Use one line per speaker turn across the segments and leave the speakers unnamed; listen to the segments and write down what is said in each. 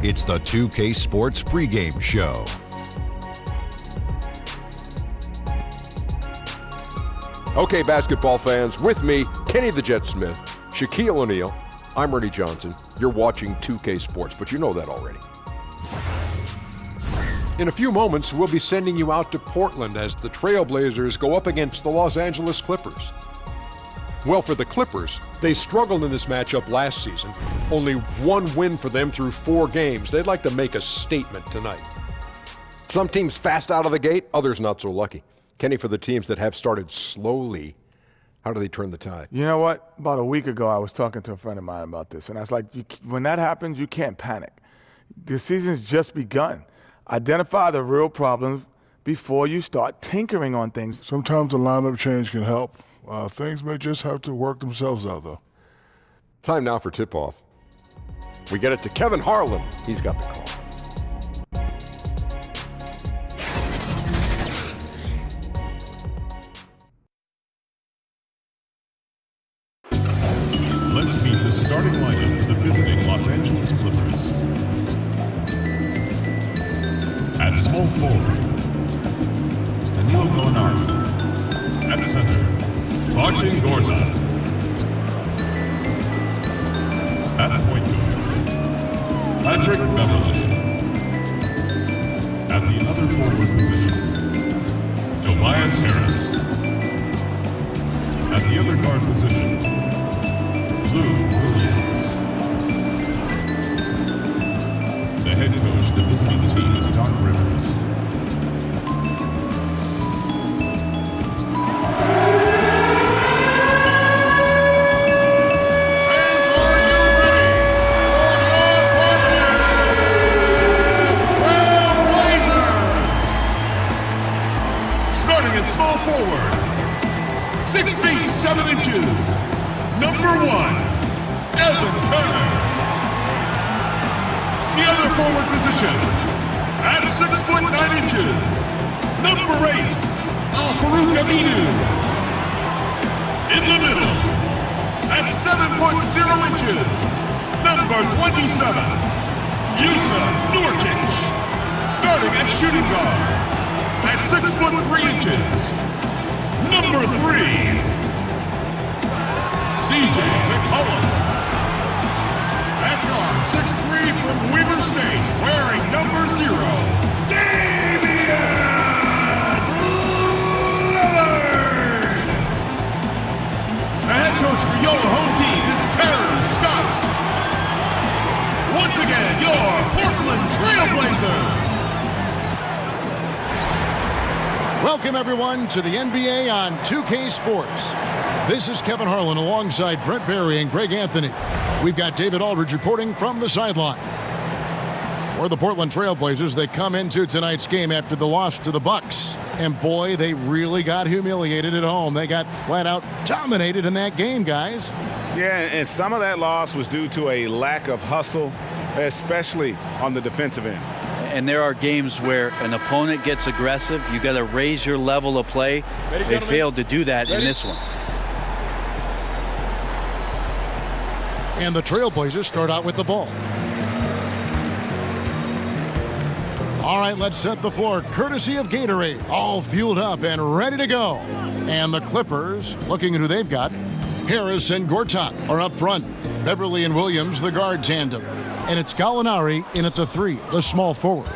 It's the 2K Sports pregame show.
Okay, basketball fans, with me, Kenny the Jet Smith, Shaquille O'Neal, I'm Ernie Johnson. You're watching 2K Sports, but you know that already. In a few moments, we'll be sending you out to Portland as the Trailblazers go up against the Los Angeles Clippers. Well, for the Clippers, they struggled in this matchup last season. Only one win for them through 4 games. They'd like to make a statement tonight. Some teams fast out of the gate, others not so lucky. Kenny, for the teams that have started slowly, how do they turn the tide?
You know what? About a week ago, I was talking to a friend of mine about this, and I was like, when that happens, you can't panic. The season's just begun. Identify the real problems before you start tinkering on things.
Sometimes the lineup change can help. Things may just have to work themselves out, though.
Time now for tip-off. We get it to Kevin Harlan. He's got the call.
Let's meet the starting lineup for the visiting Los Angeles Clippers. At small forward, Danilo Gallinari. At center, Marcin Gortat. At point guard, Patrick Beverley. At the other forward position, Tobias Harris. At the other guard position, Lou Williams. The head coach of the visiting team is Doc Rivers.
Small forward, 6 feet 7 inches, number 1, Evan Turner. The other forward position, at 6 foot 9 inches, number 8, Al-Farouq Aminu. In the middle, at 7 foot 0 inches, number 27, Yusuf Nurkic. Starting at shooting guard, at 6 foot 3 inches, number 3, CJ McCollum. At guard, 6'3" from Weber State, wearing number 0, Damian Lillard. The head coach for your home team is Terry Stotts. Once again, your Portland Trailblazers.
Welcome, everyone, to the NBA on 2K Sports. This is Kevin Harlan alongside Brent Barry and Greg Anthony. We've got David Aldridge reporting from the sideline. For the Portland Trailblazers, they come into tonight's game after the loss to the Bucks. And boy, they really got humiliated at home. They got flat out dominated in that game, guys.
Yeah, and some of that loss was due to a lack of hustle, especially on the defensive end.
And there are games where an opponent gets aggressive. You got to raise your level of play. They failed to do that in this one.
And the Trailblazers start out with the ball. All right, let's set the floor. Courtesy of Gatorade. All fueled up and ready to go. And the Clippers, looking at who they've got. Harris and Gortat are up front. Beverley and Williams, the guard tandem. And it's Gallinari in at the 3, the small forward.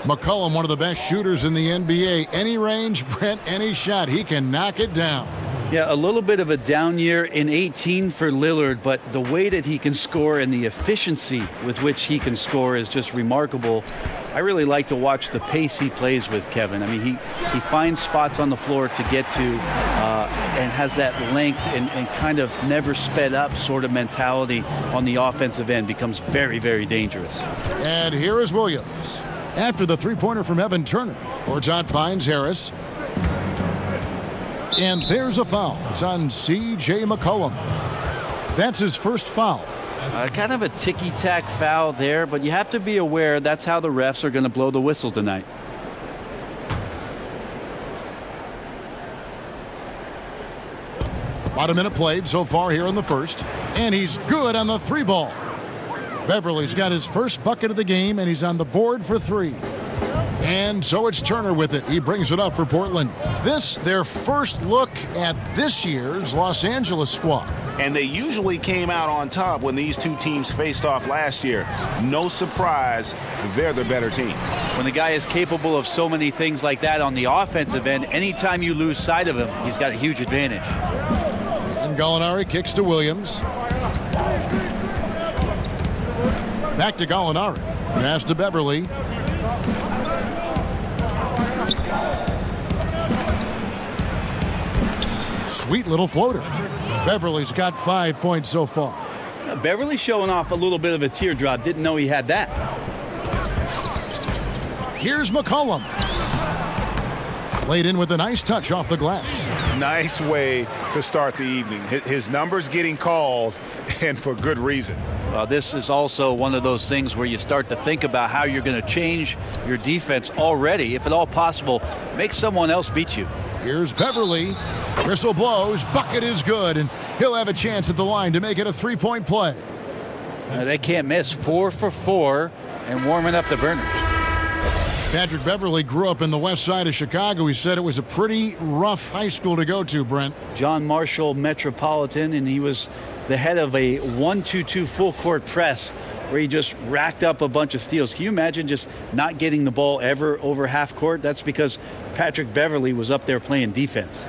McCollum, one of the best shooters in the NBA. Any range, Brent, any shot, he can knock it down.
Yeah, a little bit of a down year in 18 for Lillard, but the way that he can score and the efficiency with which he can score is just remarkable. I really like to watch the pace he plays with, Kevin. I mean, he finds spots on the floor to get to and has that length and kind of never sped up sort of mentality on the offensive end. Becomes very, very dangerous.
And here is Williams. After the three-pointer from Evan Turner, Gortat finds Harris. And there's a foul. It's on C.J. McCollum. That's his first foul.
Kind of a ticky-tack foul there, but you have to be aware that's how the refs are going to blow the whistle tonight.
About a minute played so far here in the first. And he's good on the 3 ball. Beverly's got his first bucket of the game, and he's on the board for 3. And so it's Turner with it. He brings it up for Portland. This, their first look at this year's Los Angeles squad.
And they usually came out on top when these two teams faced off last year. No surprise, they're the better team.
When the guy is capable of so many things like that on the offensive end, anytime you lose sight of him, he's got a huge advantage.
And Gallinari kicks to Williams. Back to Gallinari. Pass to Beverly. Sweet little floater. Beverly's got 5 points so far.
Beverly showing off a little bit of a teardrop. Didn't know he had that.
Here's McCollum. Laid in with a nice touch off the glass.
Nice way to start the evening. His numbers getting called, and for good reason.
This is also one of those things where you start to think about how you're going to change your defense already. If at all possible, make someone else beat you.
Here's Beverly. Whistle blows. Bucket is good, and he'll have a chance at the line to make it a 3-point play.
They can't miss. 4 for 4 and warming up the burners.
Patrick Beverly grew up in the west side of Chicago. He said it was a pretty rough high school to go to, Brent.
John Marshall Metropolitan, and he was the head of a 1-2-2 full court press where he just racked up a bunch of steals. Can you imagine just not getting the ball ever over half court? That's because Patrick Beverly was up there playing defense.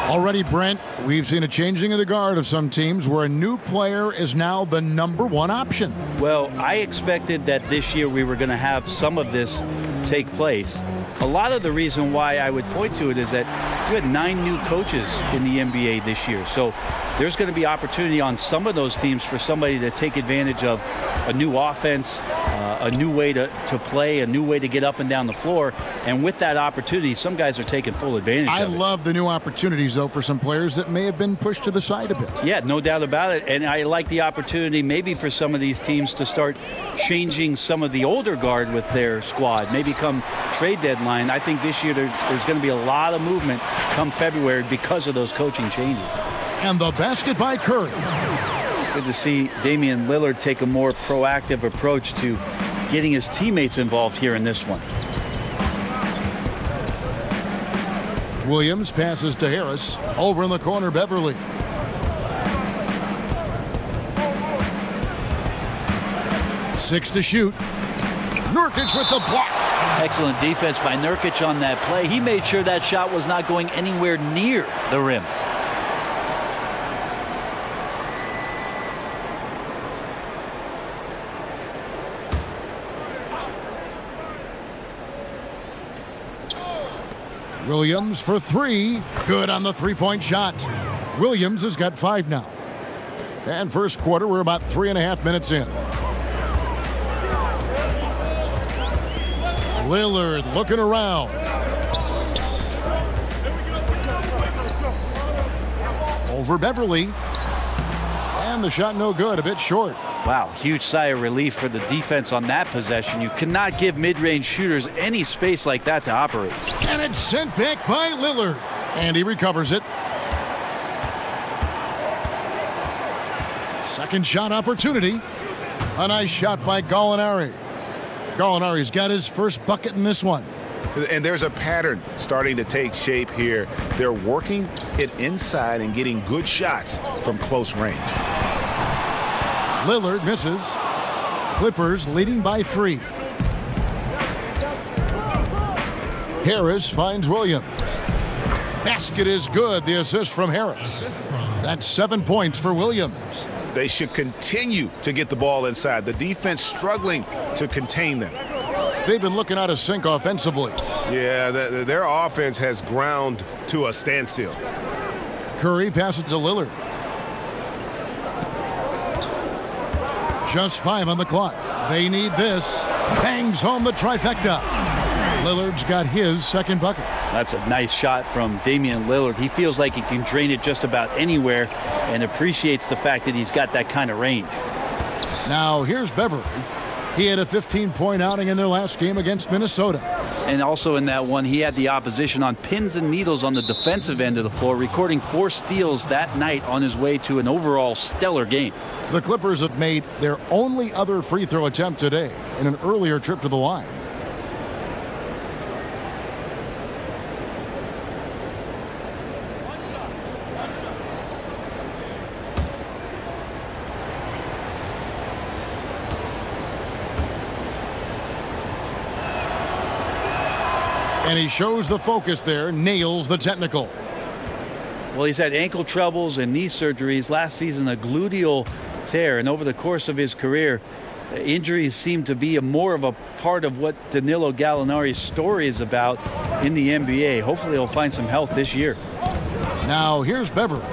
Already, Brent, we've seen a changing of the guard of some teams where a new player is now the #1 option.
Well, I expected that this year we were going to have some of this take place. A lot of the reason why I would point to it is that you had 9 new coaches in the NBA this year. So there's going to be opportunity on some of those teams for somebody to take advantage of a new offense, a new way to play, a new way to get up and down the floor. And with that opportunity, some guys are taking full advantage of it.
I love the new opportunities, though, for some players that may have been pushed to the side a bit.
Yeah, no doubt about it. And I like the opportunity maybe for some of these teams to start changing some of the older guard with their squad. Maybe come trade deadline. I think this year there's going to be a lot of movement come February because of those coaching changes.
And the basket by Curry.
Good to see Damian Lillard take a more proactive approach to getting his teammates involved here in this one.
Williams passes to Harris. Over in the corner, Beverly. Six to shoot. Nurkic with the block.
Excellent defense by Nurkic on that play. He made sure that shot was not going anywhere near the rim.
Williams for 3. Good on the 3-point shot. Williams has got 5 now. And first quarter, we're about 3.5 minutes in. Lillard looking around. Over Beverly. And the shot no good, a bit short.
Wow, huge sigh of relief for the defense on that possession. You cannot give mid-range shooters any space like that to operate.
And it's sent back by Lillard. And he recovers it. Second shot opportunity. A nice shot by Gallinari. Gallinari's got his first bucket in this one.
And there's a pattern starting to take shape here. They're working it inside and getting good shots from close range.
Lillard misses. Clippers leading by 3. Harris finds Williams. Basket is good. The assist from Harris. That's 7 points for Williams.
They should continue to get the ball inside. The defense struggling to contain them.
They've been looking out of sync offensively.
Yeah, their offense has ground to a standstill.
Curry passes to Lillard. Just 5 on the clock. They need this. Bangs home the trifecta. Lillard's got his second bucket.
That's a nice shot from Damian Lillard. He feels like he can drain it just about anywhere and appreciates the fact that he's got that kind of range.
Now here's Beverly. He had a 15-point outing in their last game against Minnesota.
And also in that one, he had the opposition on pins and needles on the defensive end of the floor, recording 4 steals that night on his way to an overall stellar game.
The Clippers have made their only other free throw attempt today in an earlier trip to the line. And he shows the focus there, nails the technical.
Well, he's had ankle troubles and knee surgeries. Last season, a gluteal tear. And over the course of his career, injuries seem to be more of a part of what Danilo Gallinari's story is about in the NBA. Hopefully he'll find some health this year.
Now here's Beverly.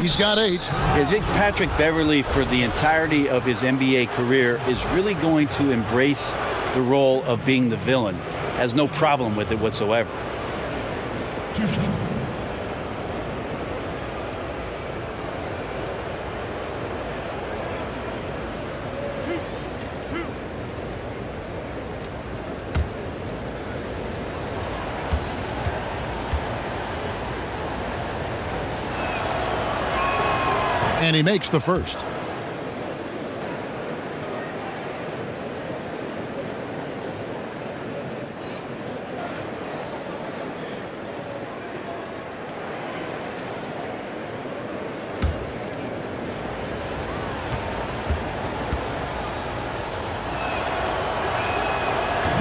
He's got 8.
I think Patrick Beverly, for the entirety of his NBA career, is really going to embrace the role of being the villain. Has no problem with it whatsoever.
2 shots.
And he makes the first.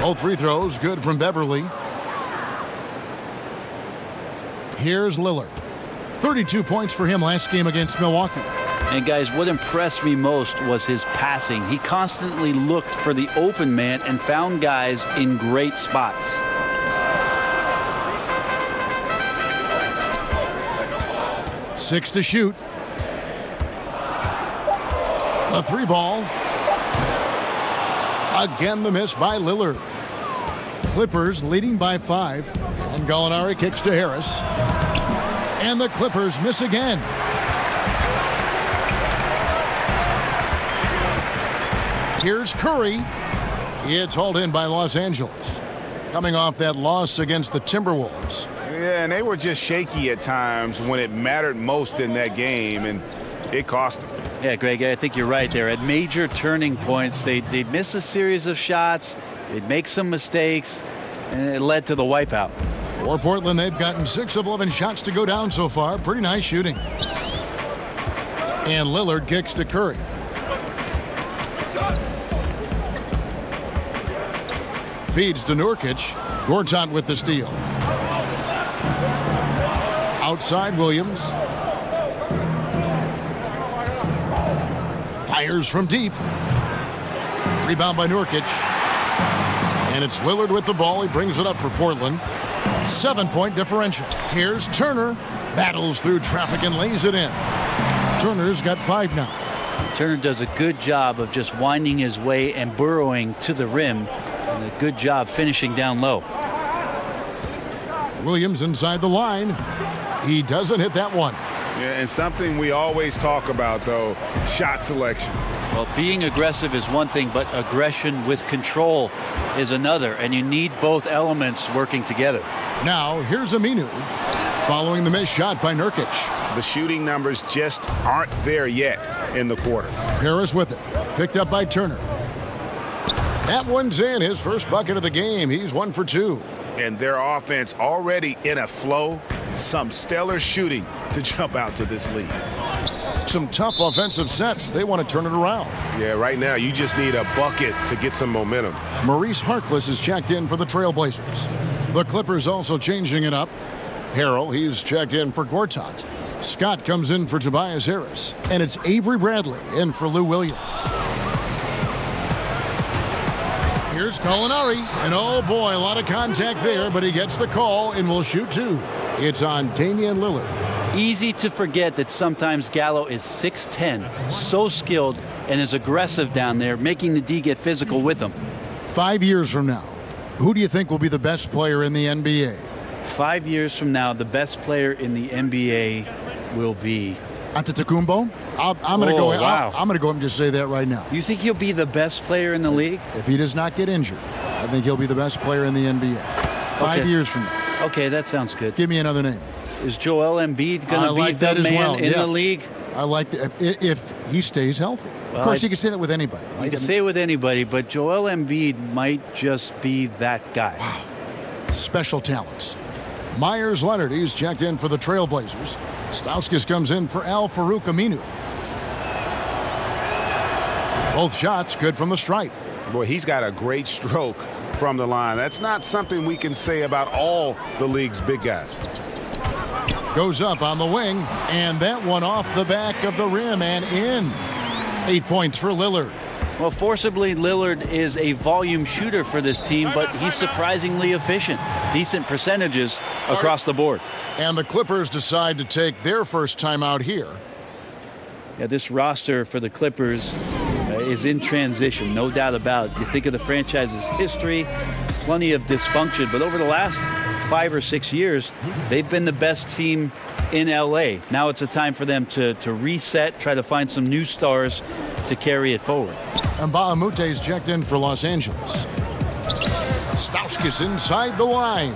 Both free throws good from Beverly. Here's Lillard. 32 points for him last game against Milwaukee.
And guys, what impressed me most was his passing. He constantly looked for the open man and found guys in great spots.
Six to shoot. A 3-ball. Again, the miss by Lillard. Clippers leading by 5. And Gallinari kicks to Harris. And the Clippers miss again. Here's Curry. It's hauled in by Los Angeles. Coming off that loss against the Timberwolves.
Yeah, and they were just shaky at times when it mattered most in that game, and it cost them.
Yeah, Greg, I think you're right there. At major turning points, they'd miss a series of shots, they'd make some mistakes, and it led to the wipeout.
For Portland, they've gotten 6 of 11 shots to go down so far. Pretty nice shooting. And Lillard kicks to Curry. Feeds to Nurkic. Gortat with the steal. Outside Williams. Fires from deep. Rebound by Nurkic. And it's Lillard with the ball. He brings it up for Portland. 7-point differential. Here's Turner. Battles through traffic and lays it in. Turner's got 5 now.
Turner does a good job of just winding his way and burrowing to the rim. And a good job finishing down low.
Williams inside the line. He doesn't hit that one.
Yeah, and something we always talk about, though, shot selection.
Well, being aggressive is one thing, but aggression with control is another. And you need both elements working together.
Now, here's Aminu. Following the missed shot by Nurkic.
The shooting numbers just aren't there yet in the quarter.
Harris with it. Picked up by Turner. That one's in. His first bucket of the game. He's 1 for 2.
And their offense already in a flow. Some stellar shooting to jump out to this lead.
Some tough offensive sets. They want to turn it around.
Yeah, right now you just need a bucket to get some momentum.
Maurice Harkless is checked in for the Trailblazers. The Clippers also changing it up. Harrell, he's checked in for Gortat. Scott comes in for Tobias Harris. And it's Avery Bradley in for Lou Williams. Here's Gallinari. And oh boy, a lot of contact there, but he gets the call and will shoot 2. It's on Damian Lillard.
Easy to forget that sometimes Gallo is 6'10", so skilled and is aggressive down there, making the D get physical with him.
5 years from now, who do you think will be the best player in the NBA?
5 years from now, the best player in the NBA will be
Antetokounmpo? I'm going to go.
Wow.
I'm going to go and just say that right now.
You think he'll be the best player in the league?
If he does not get injured, I think he'll be the best player in the NBA. 5 years from now.
Okay, that sounds good.
Give me another name.
Is Joel Embiid going to be
like
the
that as
man
well.
in
Yeah.
the league?
I like that if he stays healthy.
Well,
of course, you can say that with anybody. Right?
You can say it with anybody, but Joel Embiid might just be that guy.
Wow. Special talents. Myers Leonard, he's checked in for the Trailblazers. Stauskas comes in for Al-Farouq Aminu. Both shots good from the stripe.
Boy, he's got a great stroke from the line. That's not something we can say about all the league's big guys.
Goes up on the wing, and that one off the back of the rim and in. 8 points for Lillard.
Well, forcibly, Lillard is a volume shooter for this team, but he's surprisingly efficient. Decent percentages across the board.
And the Clippers decide to take their first time out here.
Yeah, this roster for the Clippers is in transition, no doubt about it. You think of the franchise's history, plenty of dysfunction, but over the last 5 or 6 years, they've been the best team in LA. Now it's a time for them to reset, try to find some new stars to carry it forward.
And Mbah-a-Moute's checked in for Los Angeles. Stauskas inside the line.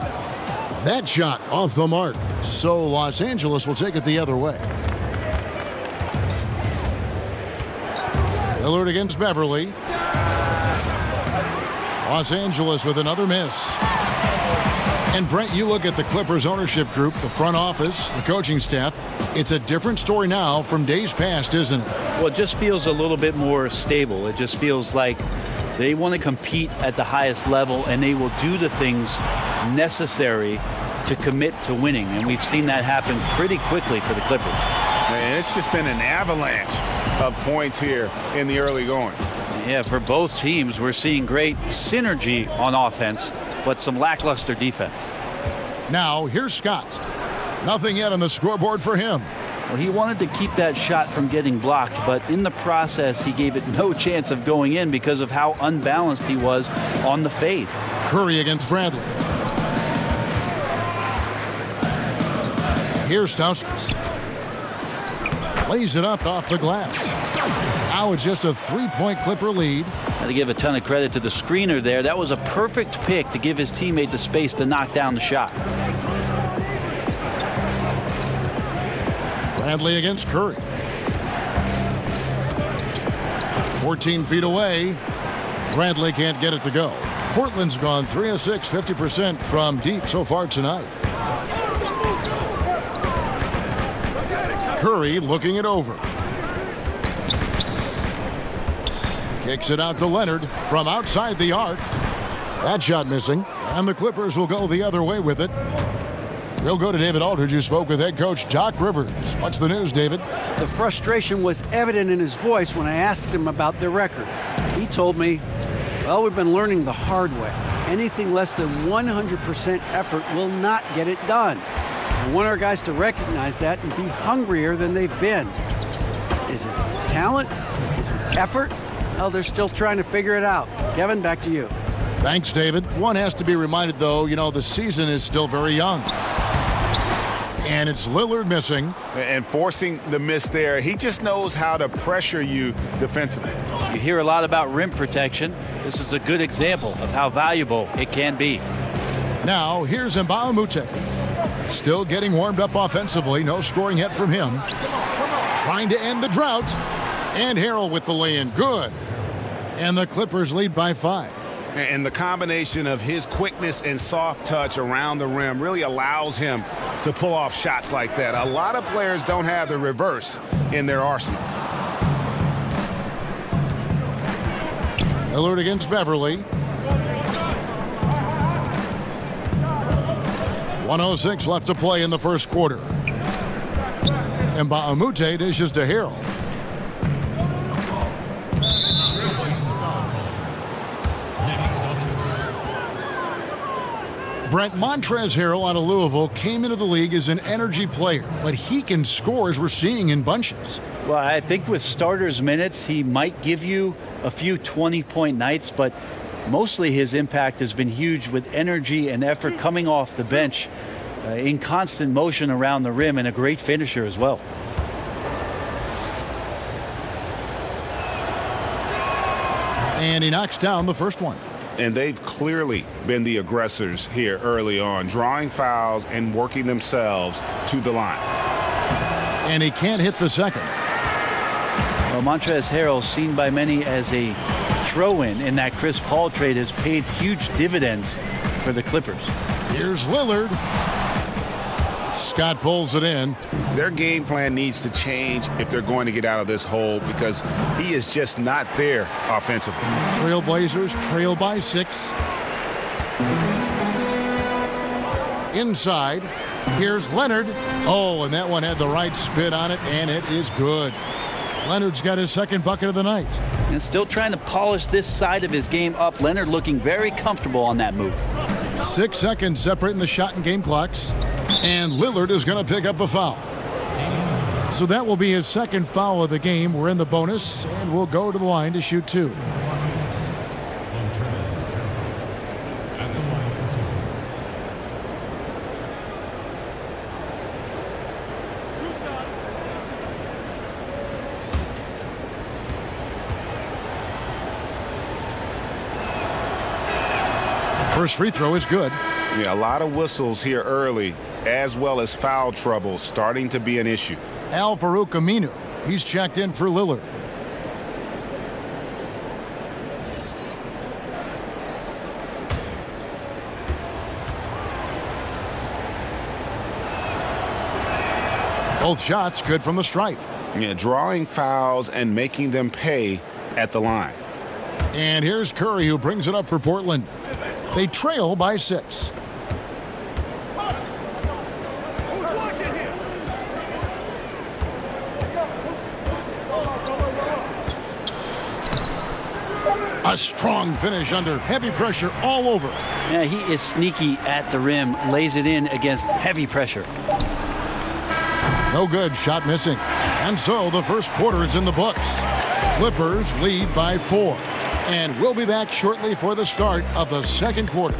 That shot off the mark. So Los Angeles will take it the other way. Lillard against Beverly. Los Angeles with another miss. And Brent, you look at the Clippers ownership group, the front office, the coaching staff. It's a different story now from days past, isn't it?
Well, it just feels a little bit more stable. It just feels like they want to compete at the highest level, and they will do the things necessary to commit to winning. And we've seen that happen pretty quickly for the Clippers.
And it's just been an avalanche of points here in the early going.
Yeah, for both teams, we're seeing great synergy on offense, but some lackluster defense.
Now, here's Scott. Nothing yet on the scoreboard for him.
Well, he wanted to keep that shot from getting blocked, but in the process, he gave it no chance of going in because of how unbalanced he was on the fade.
Curry against Bradley. Here's Stauskas. Lays it up off the glass. Now it's just a 3-point Clipper lead.
Got to give a ton of credit to the screener there. That was a perfect pick to give his teammate the space to knock down the shot.
Bradley against Curry. 14 feet away. Bradley can't get it to go. Portland's gone 3 of 6, 50% from deep so far tonight. Curry looking it over. Kicks it out to Leonard from outside the arc. That shot missing, and the Clippers will go the other way with it. We'll go to David Aldridge, who spoke with head coach Doc Rivers. What's the news, David?
The frustration was evident in his voice when I asked him about their record. He told me, well, we've been learning the hard way. Anything less than 100% effort will not get it done. I want our guys to recognize that and be hungrier than they've been. Is it talent? Is it effort? Well, they're still trying to figure it out. Kevin, back to you.
Thanks, David. One has to be reminded, though, the season is still very young. And it's Lillard missing.
And forcing the miss there. He just knows how to pressure you defensively.
You hear a lot about rim protection. This is a good example of how valuable it can be.
Now, here's Mbah-a-Moute. Still getting warmed up offensively. No scoring yet from him. Trying to end the drought. And Harrell with the lay-in. Good. And the Clippers lead by 5.
And the combination of his quickness and soft touch around the rim really allows him to pull off shots like that. A lot of players don't have the reverse in their arsenal.
Lillard against Beverly. 1:06 left to play in the first quarter. And Mbah-a-Moute dishes to Harrell. Brent, Montrezl Harrell out of Louisville came into the league as an energy player, but he can score as we're seeing in bunches.
Well, I think with starters minutes, he might give you a few 20-point nights, but mostly his impact has been huge with energy and effort coming off the bench, in constant motion around the rim, and a great finisher as well.
And he knocks down the first one.
And they've clearly been the aggressors here early on, drawing fouls and working themselves to the line.
And he can't hit the second.
Well, Montrezl Harrell, seen by many as a throw-in in that Chris Paul trade, has paid huge dividends for the Clippers.
Here's Lillard. Scott pulls it in.
Their game plan needs to change if they're going to get out of this hole because he is just not there offensively.
Trailblazers trail by 6. Inside. Here's Leonard. Oh, and that one had the right spin on it, and it is good. Leonard's got his second bucket of the night.
And still trying to polish this side of his game up. Leonard looking very comfortable on that move.
6 seconds separating the shot and game clocks. And Lillard is going to pick up a foul. So that will be his second foul of the game. We're in the bonus, and we'll go to the line to shoot 2. First free throw is good.
Yeah, a lot of whistles here early, as well as foul trouble starting to be an issue.
Al-Farouq Aminu. He's checked in for Lillard. Both shots good from the stripe.
Yeah, drawing fouls and making them pay at the line.
And here's Curry, who brings it up for Portland. They trail by 6. A strong finish under heavy pressure all over.
Yeah, he is sneaky at the rim, lays it in against heavy pressure.
No good, shot missing. And so the first quarter is in the books. Clippers lead by 4. And we'll be back shortly for the start of the second quarter.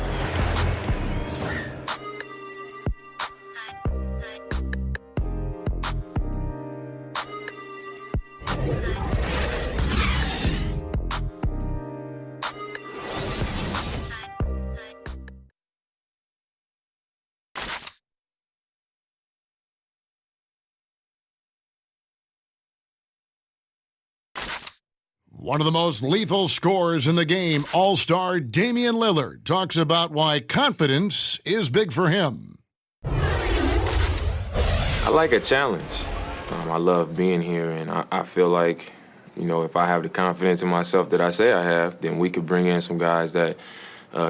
One of the most lethal scorers in the game, All-Star Damian Lillard, talks about why confidence is big for him.
I like a challenge. I love being here, and I feel like, you know, if I have the confidence in myself that I say I have, then we could bring in some guys that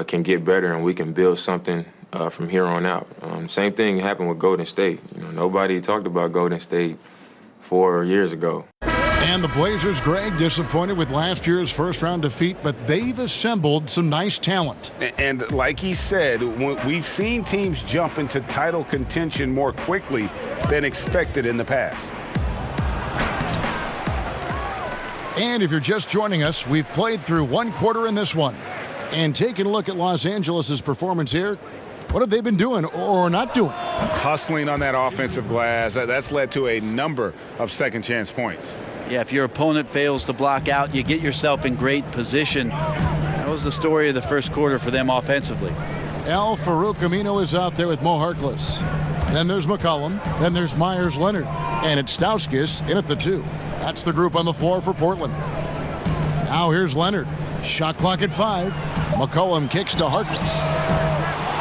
can get better, and we can build something from here on out. Same thing happened with Golden State. You know, nobody talked about Golden State 4 years ago.
And the Blazers, Greg, disappointed with last year's first-round defeat, but they've assembled some nice talent.
And like he said, we've seen teams jump into title contention more quickly than expected in the past.
And if you're just joining us, we've played through one quarter in this one. And taking a look at Los Angeles' performance here, what have they been doing or not doing?
Hustling on that offensive glass. That's led to a number of second-chance points.
Yeah, if your opponent fails to block out, you get yourself in great position. That was the story of the first quarter for them offensively.
Al-Farouq Aminu is out there with Mo Harkless. Then there's McCollum. Then there's Myers Leonard. And it's Stauskas in at the 2. That's the group on the floor for Portland. Now here's Leonard. Shot clock at 5. McCollum kicks to Harkless.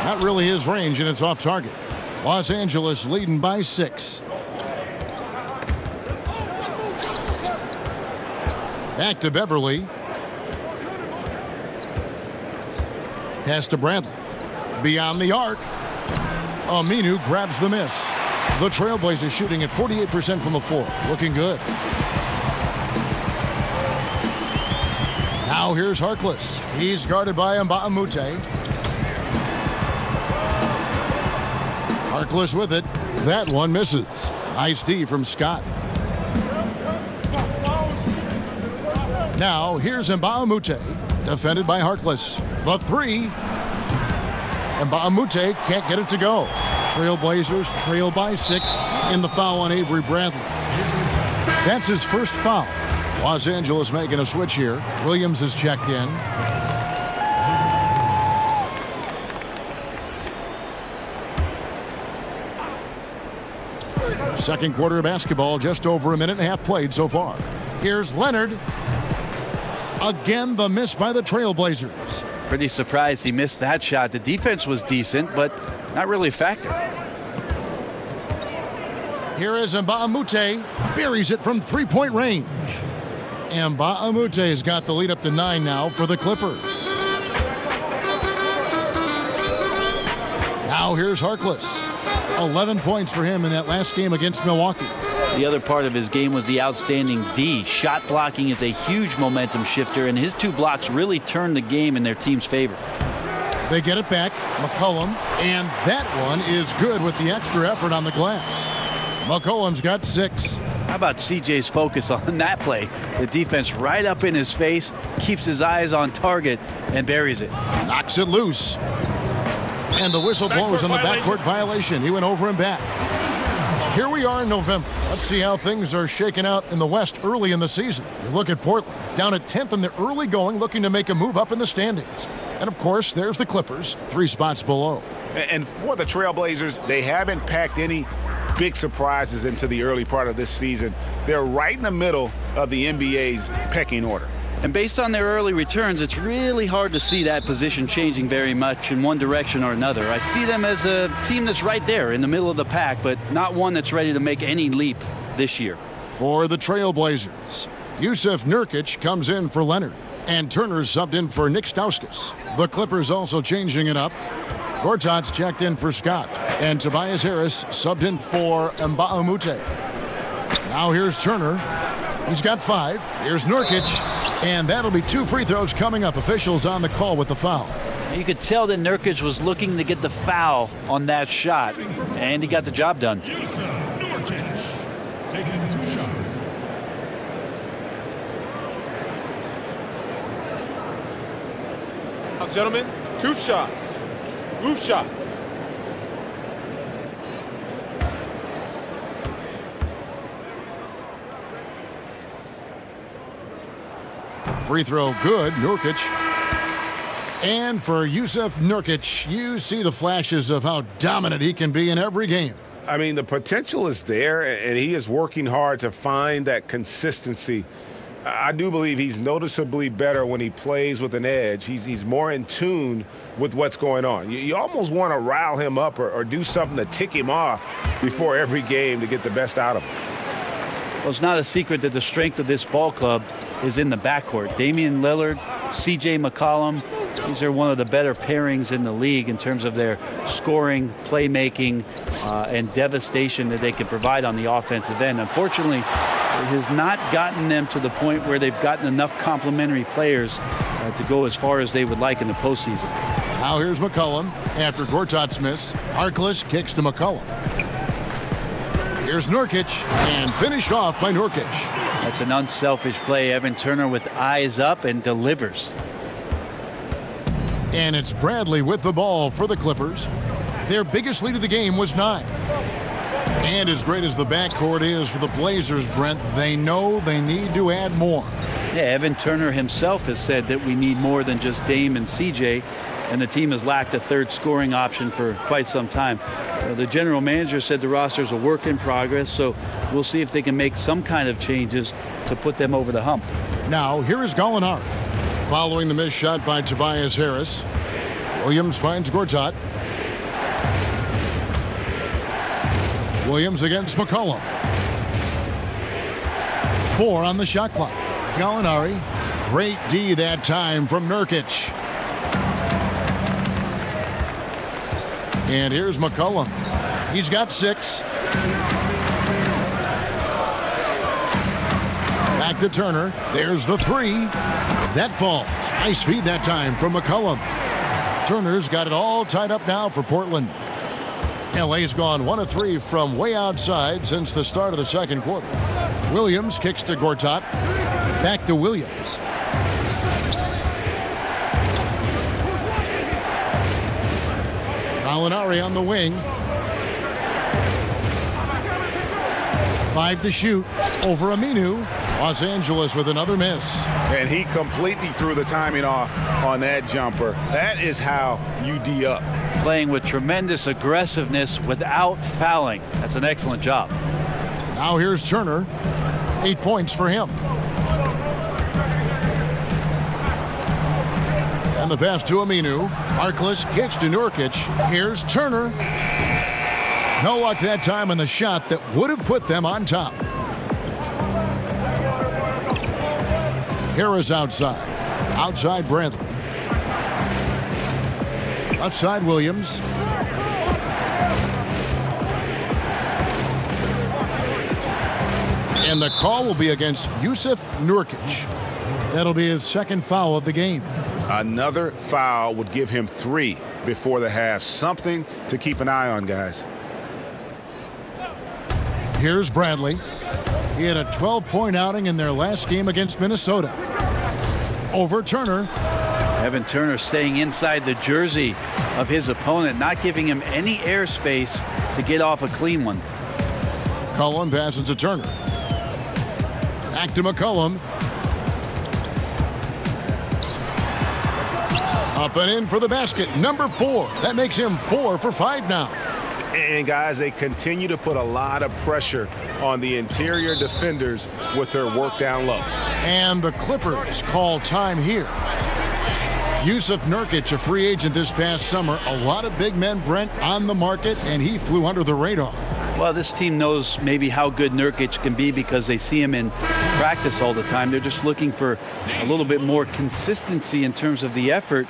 Not really his range, and it's off target. Los Angeles leading by 6. Back to Beverly. Pass to Bradley. Beyond the arc. Aminu grabs the miss. The Trailblazers shooting at 48% from the floor. Looking good. Now here's Harkless. He's guarded by Mbamute. Harkless with it. That one misses. Nice D from Scott. Now, here's Mbamute, defended by Harkless. The 3. Mbamute can't get it to go. Trailblazers trail by 6 in the foul on Avery Bradley. That's his first foul. Los Angeles making a switch here. Williams is checked in. Second quarter of basketball, just over a minute and a half played so far. Here's Leonard. Again, the miss by the Trailblazers.
Pretty surprised he missed that shot. The defense was decent, but not really a factor.
Here is Mbamute. Buries it from three-point range. Mbamute has got the lead up to 9 now for the Clippers. Now here's Harkless. 11 points for him in that last game against Milwaukee.
The other part of his game was the outstanding D. Shot blocking is a huge momentum shifter, and his 2 blocks really turned the game in their team's favor.
They get it back. McCollum. And that one is good with the extra effort on the glass. McCollum's got 6.
How about CJ's focus on that play? The defense right up in his face, keeps his eyes on target, and buries it.
Knocks it loose. And the whistle blows on the backcourt violation. He went over and back. Here we are in November. Let's see how things are shaking out in the West early in the season. You look at Portland, down at 10th in the early going, looking to make a move up in the standings. And, of course, there's the Clippers, 3 spots below.
And for the Trailblazers, they haven't packed any big surprises into the early part of this season. They're right in the middle of the NBA's pecking order.
And based on their early returns, it's really hard to see that position changing very much in one direction or another. I see them as a team that's right there in the middle of the pack, but not one that's ready to make any leap this year.
For the Trailblazers, Yusuf Nurkic comes in for Leonard, and Turner's subbed in for Nick Stauskas. The Clippers also changing it up. Gortat's checked in for Scott, and Tobias Harris subbed in for Mbamute. Now here's Turner. He's got 5. Here's Nurkic. And that'll be 2 free throws coming up. Officials on the call with the foul.
You could tell that Nurkic was looking to get the foul on that shot, and he got the job done.
Nurkic taking 2 shots.
Now, gentlemen, 2 shots. 2 shots.
Free throw good, Nurkic. And for Yusuf Nurkic, you see the flashes of how dominant he can be in every game.
I mean, the potential is there, and he is working hard to find that consistency. I do believe he's noticeably better when he plays with an edge. He's more in tune with what's going on. You almost want to rile him up or do something to tick him off before every game to get the best out of him.
Well, it's not a secret that the strength of this ball club is in the backcourt. Damian Lillard, CJ McCollum, these are one of the better pairings in the league in terms of their scoring, playmaking, and devastation that they can provide on the offensive end. Unfortunately, it has not gotten them to the point where they've gotten enough complementary players to go as far as they would like in the postseason.
Now here's McCollum. After Gortat's miss, Harkless kicks to McCollum. Here's Nurkic, and finished off by Nurkic.
That's an unselfish play. Evan Turner with eyes up and delivers.
And it's Bradley with the ball for the Clippers. Their biggest lead of the game was 9. And as great as the backcourt is for the Blazers, Brent, they know they need to add more.
Yeah, Evan Turner himself has said that we need more than just Dame and CJ, and the team has lacked a third scoring option for quite some time. The general manager said the roster is a work in progress, so we'll see if they can make some kind of changes to put them over the hump.
Now, here is Gallinari. Following the missed shot by Tobias Harris, Williams finds Gortat. Williams against McCollum. 4 on the shot clock. Gallinari, great D that time from Nurkic. And here's McCollum. He's got 6. Back to Turner. There's the 3. That falls. Nice feed that time from McCollum. Turner's got it all tied up now for Portland. LA's gone 1 of 3 from way outside since the start of the second quarter. Williams kicks to Gortat. Back to Williams. Gallinari on the wing. 5 to shoot over Aminu. Los Angeles with another miss.
And he completely threw the timing off on that jumper. That is how you D up.
Playing with tremendous aggressiveness without fouling. That's an excellent job.
Now here's Turner. 8 points for him. And the pass to Aminu. Harkless kicks to Nurkic. Here's Turner. No luck that time on the shot that would have put them on top. Harris outside. Outside Bradley. Left side Williams. And the call will be against Yusuf Nurkic. That'll be his second foul of the game.
Another foul would give him 3 before the half. Something to keep an eye on, guys.
Here's Bradley. He had a 12-point outing in their last game against Minnesota. Over Turner.
Evan Turner staying inside the jersey of his opponent, not giving him any airspace to get off a clean one.
McCollum passes to Turner. Back to McCollum. Up and in for the basket. Number 4. That makes him 4 for 5 now.
And guys, they continue to put a lot of pressure on the interior defenders with their work down low.
And the Clippers call time here. Yusuf Nurkic, a free agent this past summer. A lot of big men, Brent, on the market, and he flew under the radar.
Well, this team knows maybe how good Nurkic can be because they see him in practice all the time. They're just looking for a little bit more consistency in terms of the effort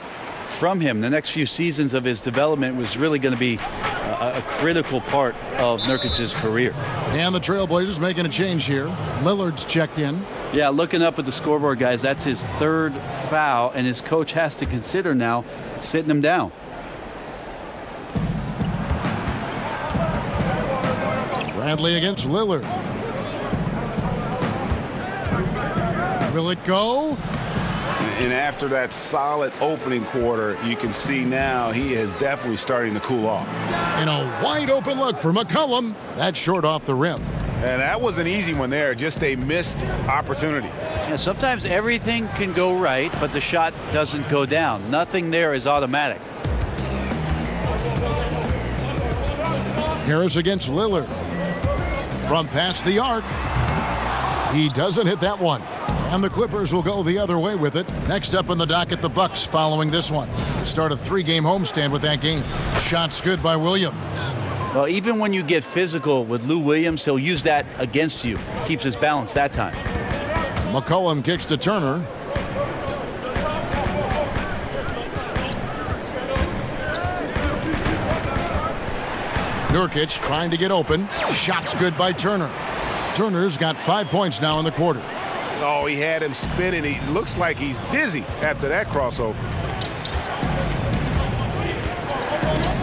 from him. The next few seasons of his development was really going to be a critical part of Nurkic's career.
And the Trailblazers making a change here. Lillard's checked in.
Yeah, looking up at the scoreboard, guys, that's his 3rd foul, and his coach has to consider now sitting him down.
Bradley against Lillard. Will it go?
And after that solid opening quarter, you can see now he is definitely starting to cool off.
And a wide open look for McCollum. That's short off the rim.
And that was an easy one there, just a missed opportunity.
Yeah, sometimes everything can go right, but the shot doesn't go down. Nothing there is automatic.
Harris against Lillard. From past the arc. He doesn't hit that one. And the Clippers will go the other way with it. Next up on the docket, the Bucks following this one. To start a 3-game homestand with that game. Shots good by Williams.
Well, even when you get physical with Lou Williams, he'll use that against you. Keeps his balance that time.
McCollum kicks to Turner. Nurkic trying to get open. Shots good by Turner. Turner's got 5 points now in the quarter.
Oh, he had him spinning. He looks like he's dizzy after that crossover.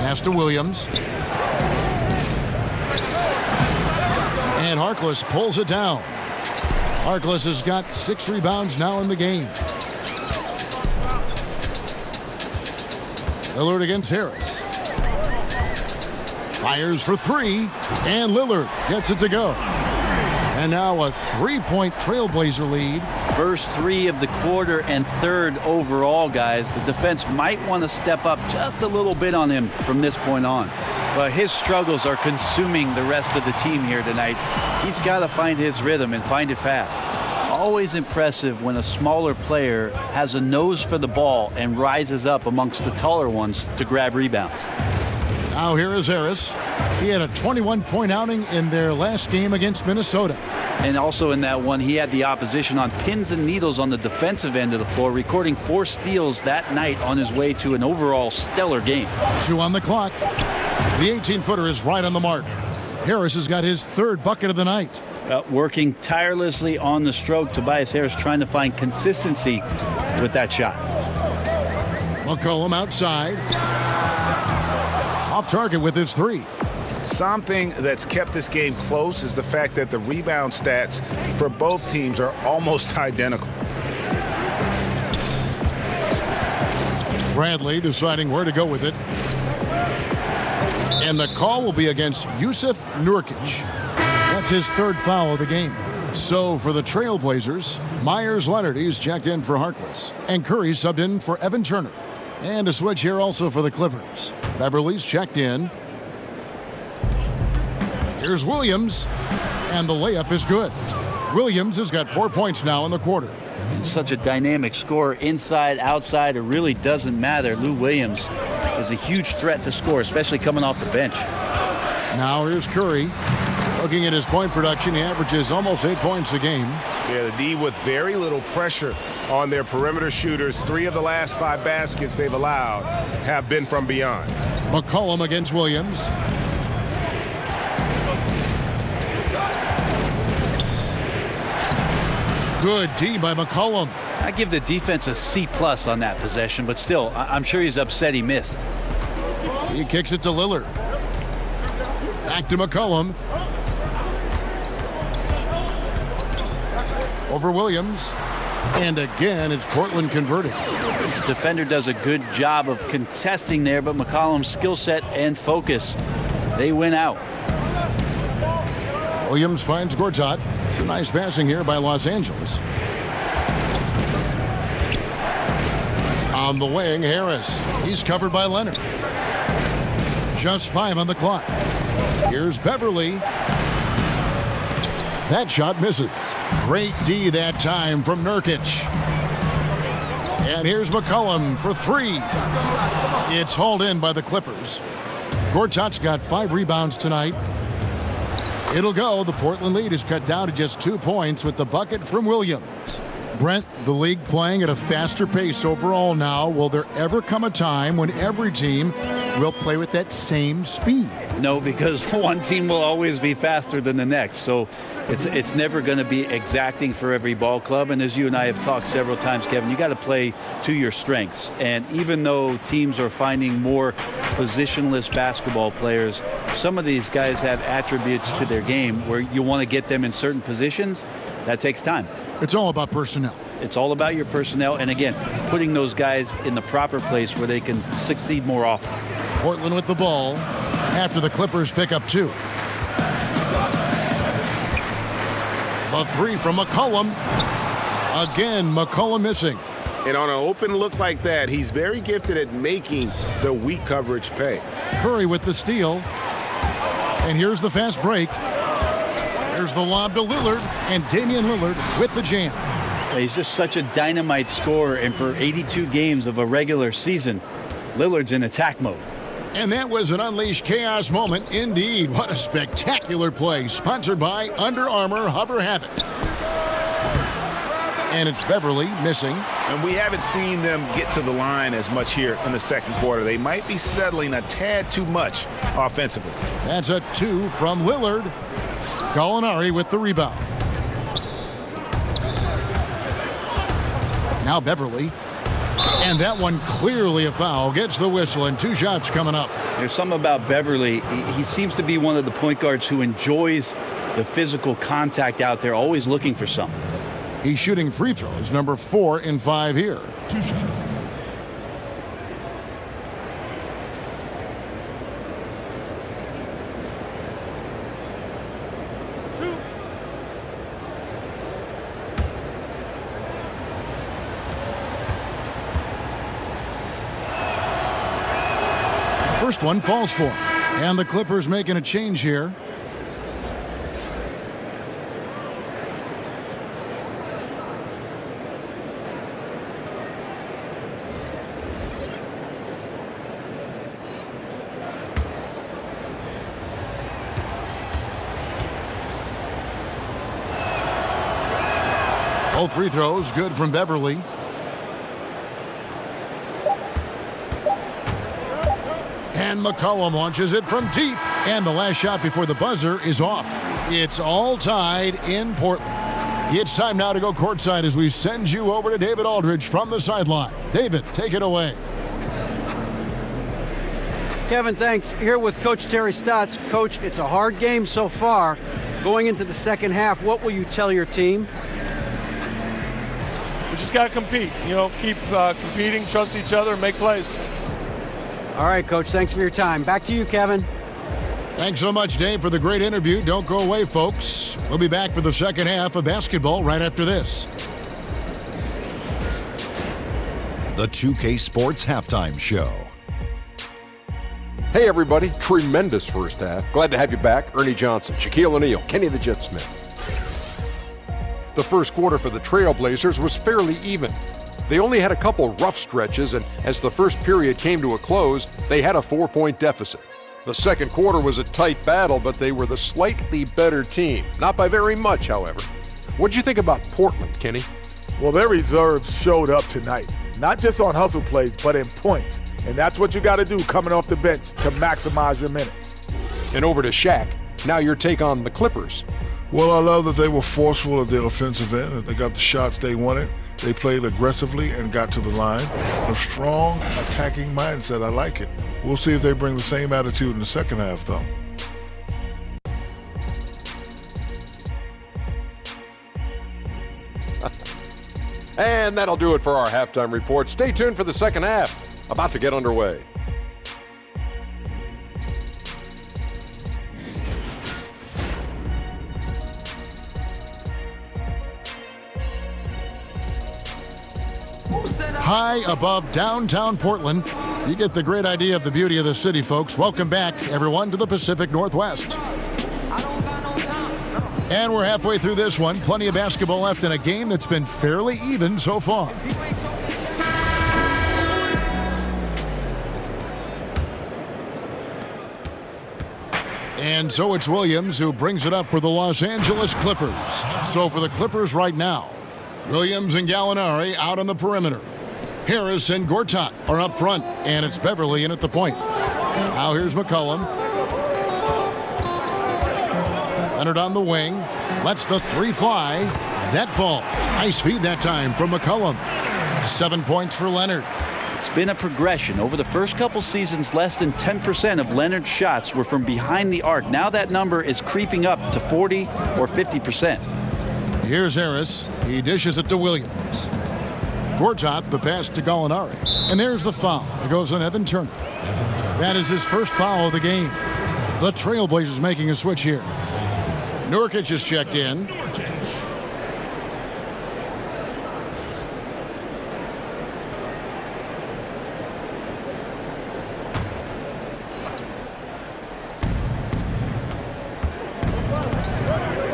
Pass to Williams. And Harkless pulls it down. Harkless has got 6 rebounds now in the game. Lillard against Harris. Fires for 3. And Lillard gets it to go. And now a 3-point Trailblazer lead.
First 3 of the quarter and 3rd overall, guys. The defense might want to step up just a little bit on him from this point on. But his struggles are consuming the rest of the team here tonight. He's got to find his rhythm and find it fast. Always impressive when a smaller player has a nose for the ball and rises up amongst the taller ones to grab rebounds.
Now here is Harris. He had a 21-point outing in their last game against Minnesota.
And also in that one, he had the opposition on pins and needles on the defensive end of the floor, recording 4 steals that night on his way to an overall stellar game.
2 on the clock. The 18-footer is right on the mark. Harris has got his 3rd bucket of the night.
Working tirelessly on the stroke, Tobias Harris trying to find consistency with that shot.
McCollum outside. Off target with his 3.
Something that's kept this game close is the fact that the rebound stats for both teams are almost identical.
Bradley deciding where to go with it. And the call will be against Yusuf Nurkic. That's his 3rd foul of the game. So for the Trailblazers, Myers-Leonard, he's checked in for Harkless. And Curry subbed in for Evan Turner. And a switch here also for the Clippers. Beverly's checked in. Here's Williams. And the layup is good. Williams has got 4 points now in the quarter.
Such a dynamic scorer, inside, outside, it really doesn't matter. Lou Williams is a huge threat to score, especially coming off the bench.
Now here's Curry. Looking at his point production, he averages almost 8 points a game.
Yeah, the D with very little pressure on their perimeter shooters. 3 of the last 5 baskets they've allowed have been from beyond.
McCollum against Williams. Good D by McCollum.
I give the defense a C+ on that possession, but still, I'm sure he's upset he missed.
He kicks it to Lillard. Back to McCollum. Over Williams. And again, it's Portland converting.
The defender does a good job of contesting there, but McCollum's skill set and focus, they win out.
Williams finds Gortat. It's a nice passing here by Los Angeles. On the wing, Harris. He's covered by Leonard. Just 5 on the clock. Here's Beverly. That shot misses. Great D that time from Nurkic. And here's McCollum for 3. It's hauled in by the Clippers. Gortat's got 5 rebounds tonight. It'll go. The Portland lead is cut down to just 2 points with the bucket from Williams. Brent, the league playing at a faster pace overall now. Will there ever come a time when every team will play with that same speed?
No, because one team will always be faster than the next. So it's never going to be exacting for every ball club. And as you and I have talked several times, Kevin, you got to play to your strengths. And even though teams are finding more positionless basketball players, some of these guys have attributes to their game where you want to get them in certain positions. That takes time.
It's all about personnel.
It's all about your personnel. And again, putting those guys in the proper place where they can succeed more often.
Portland with the ball after the Clippers pick up 2. A 3 from McCollum. Again, McCollum missing.
And on an open look like that, he's very gifted at making the weak coverage pay.
Curry with the steal. And here's the fast break. There's the lob to Lillard, and Damian Lillard with the jam.
He's just such a dynamite scorer, and for 82 games of a regular season, Lillard's in attack mode.
And that was an unleashed chaos moment indeed. What a spectacular play, sponsored by Under Armour Hover Havoc. And it's Beverly missing.
And we haven't seen them get to the line as much here in the second quarter. They might be settling a tad too much offensively.
That's a 2 from Lillard. Gallinari with the rebound. Now Beverly. And that one clearly a foul. Gets the whistle, and 2 shots coming up.
There's something about Beverly. He seems to be one of the point guards who enjoys the physical contact out there, always looking for something.
He's shooting free throws, number 4 in 5 here.
2 shots.
First one falls for him. And the Clippers making a change here. Both free throws good from Beverly. And McCollum launches it from deep. And the last shot before the buzzer is off. It's all tied in Portland. It's time now to go courtside as we send you over to David Aldridge from the sideline. David, take it away.
Kevin, thanks. Here with Coach Terry Stotts. Coach, it's a hard game so far. Going into the second half, what will you tell your team?
We just got to compete. Keep competing, trust each other, and make plays.
All right, Coach, thanks for your time. Back to you, Kevin.
Thanks so much, Dave, for the great interview. Don't go away, folks. We'll be back for the second half of basketball right after this.
The 2K Sports Halftime Show.
Hey, everybody. Tremendous first half. Glad to have you back. Ernie Johnson, Shaquille O'Neal, Kenny the Jet Smith. The first quarter for the Trailblazers was fairly even. They only had a couple rough stretches, and as the first period came to a close, they had a 4-point deficit. The second quarter was a tight battle, but they were the slightly better team. Not by very much, however. What'd you think about Portland, Kenny?
Well, their reserves showed up tonight. Not just on hustle plays, but in points. And that's what you got to do coming off the bench to maximize your minutes.
And over to Shaq. Now your take on the Clippers.
Well, I love that they were forceful at their offensive end. They got the shots they wanted. They played aggressively and got to the line. A strong attacking mindset. I like it. We'll see if they bring the same attitude in the second half, though.
And that'll do it for our halftime report. Stay tuned for the second half. About to get underway.
High above downtown Portland, you get the great idea of the beauty of the city, folks. Welcome back, everyone, to the Pacific Northwest. And we're halfway through this one. Plenty of basketball left in a game that's been fairly even so far. And so it's Williams who brings it up for the Los Angeles Clippers. So for the Clippers right now, Williams and Gallinari out on the perimeter. Harris and Gortat are up front, and it's Beverly in at the point. Now here's McCollum. Leonard on the wing. Lets the three fly. That falls. Nice feed that time from McCollum. 7 points for Leonard.
It's been a progression. Over the first couple seasons, less than 10% of Leonard's shots were from behind the arc. Now that number is creeping up to 40 or 50%.
Here's Harris. He dishes it to Williams. Gortat, the pass to Gallinari. And there's the foul. It goes on Evan Turner. That is his first foul of the game. The Trailblazers making a switch here. Nurkic is checked in.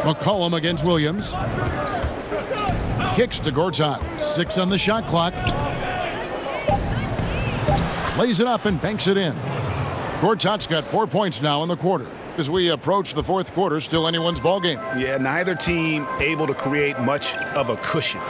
McCollum against Williams. Kicks to Gortat. 6 on the shot clock. Lays it up and banks it in. Gortat's got 4 points now in the quarter. As we approach the fourth quarter, still anyone's ballgame.
Yeah, neither team able to create much of a cushion.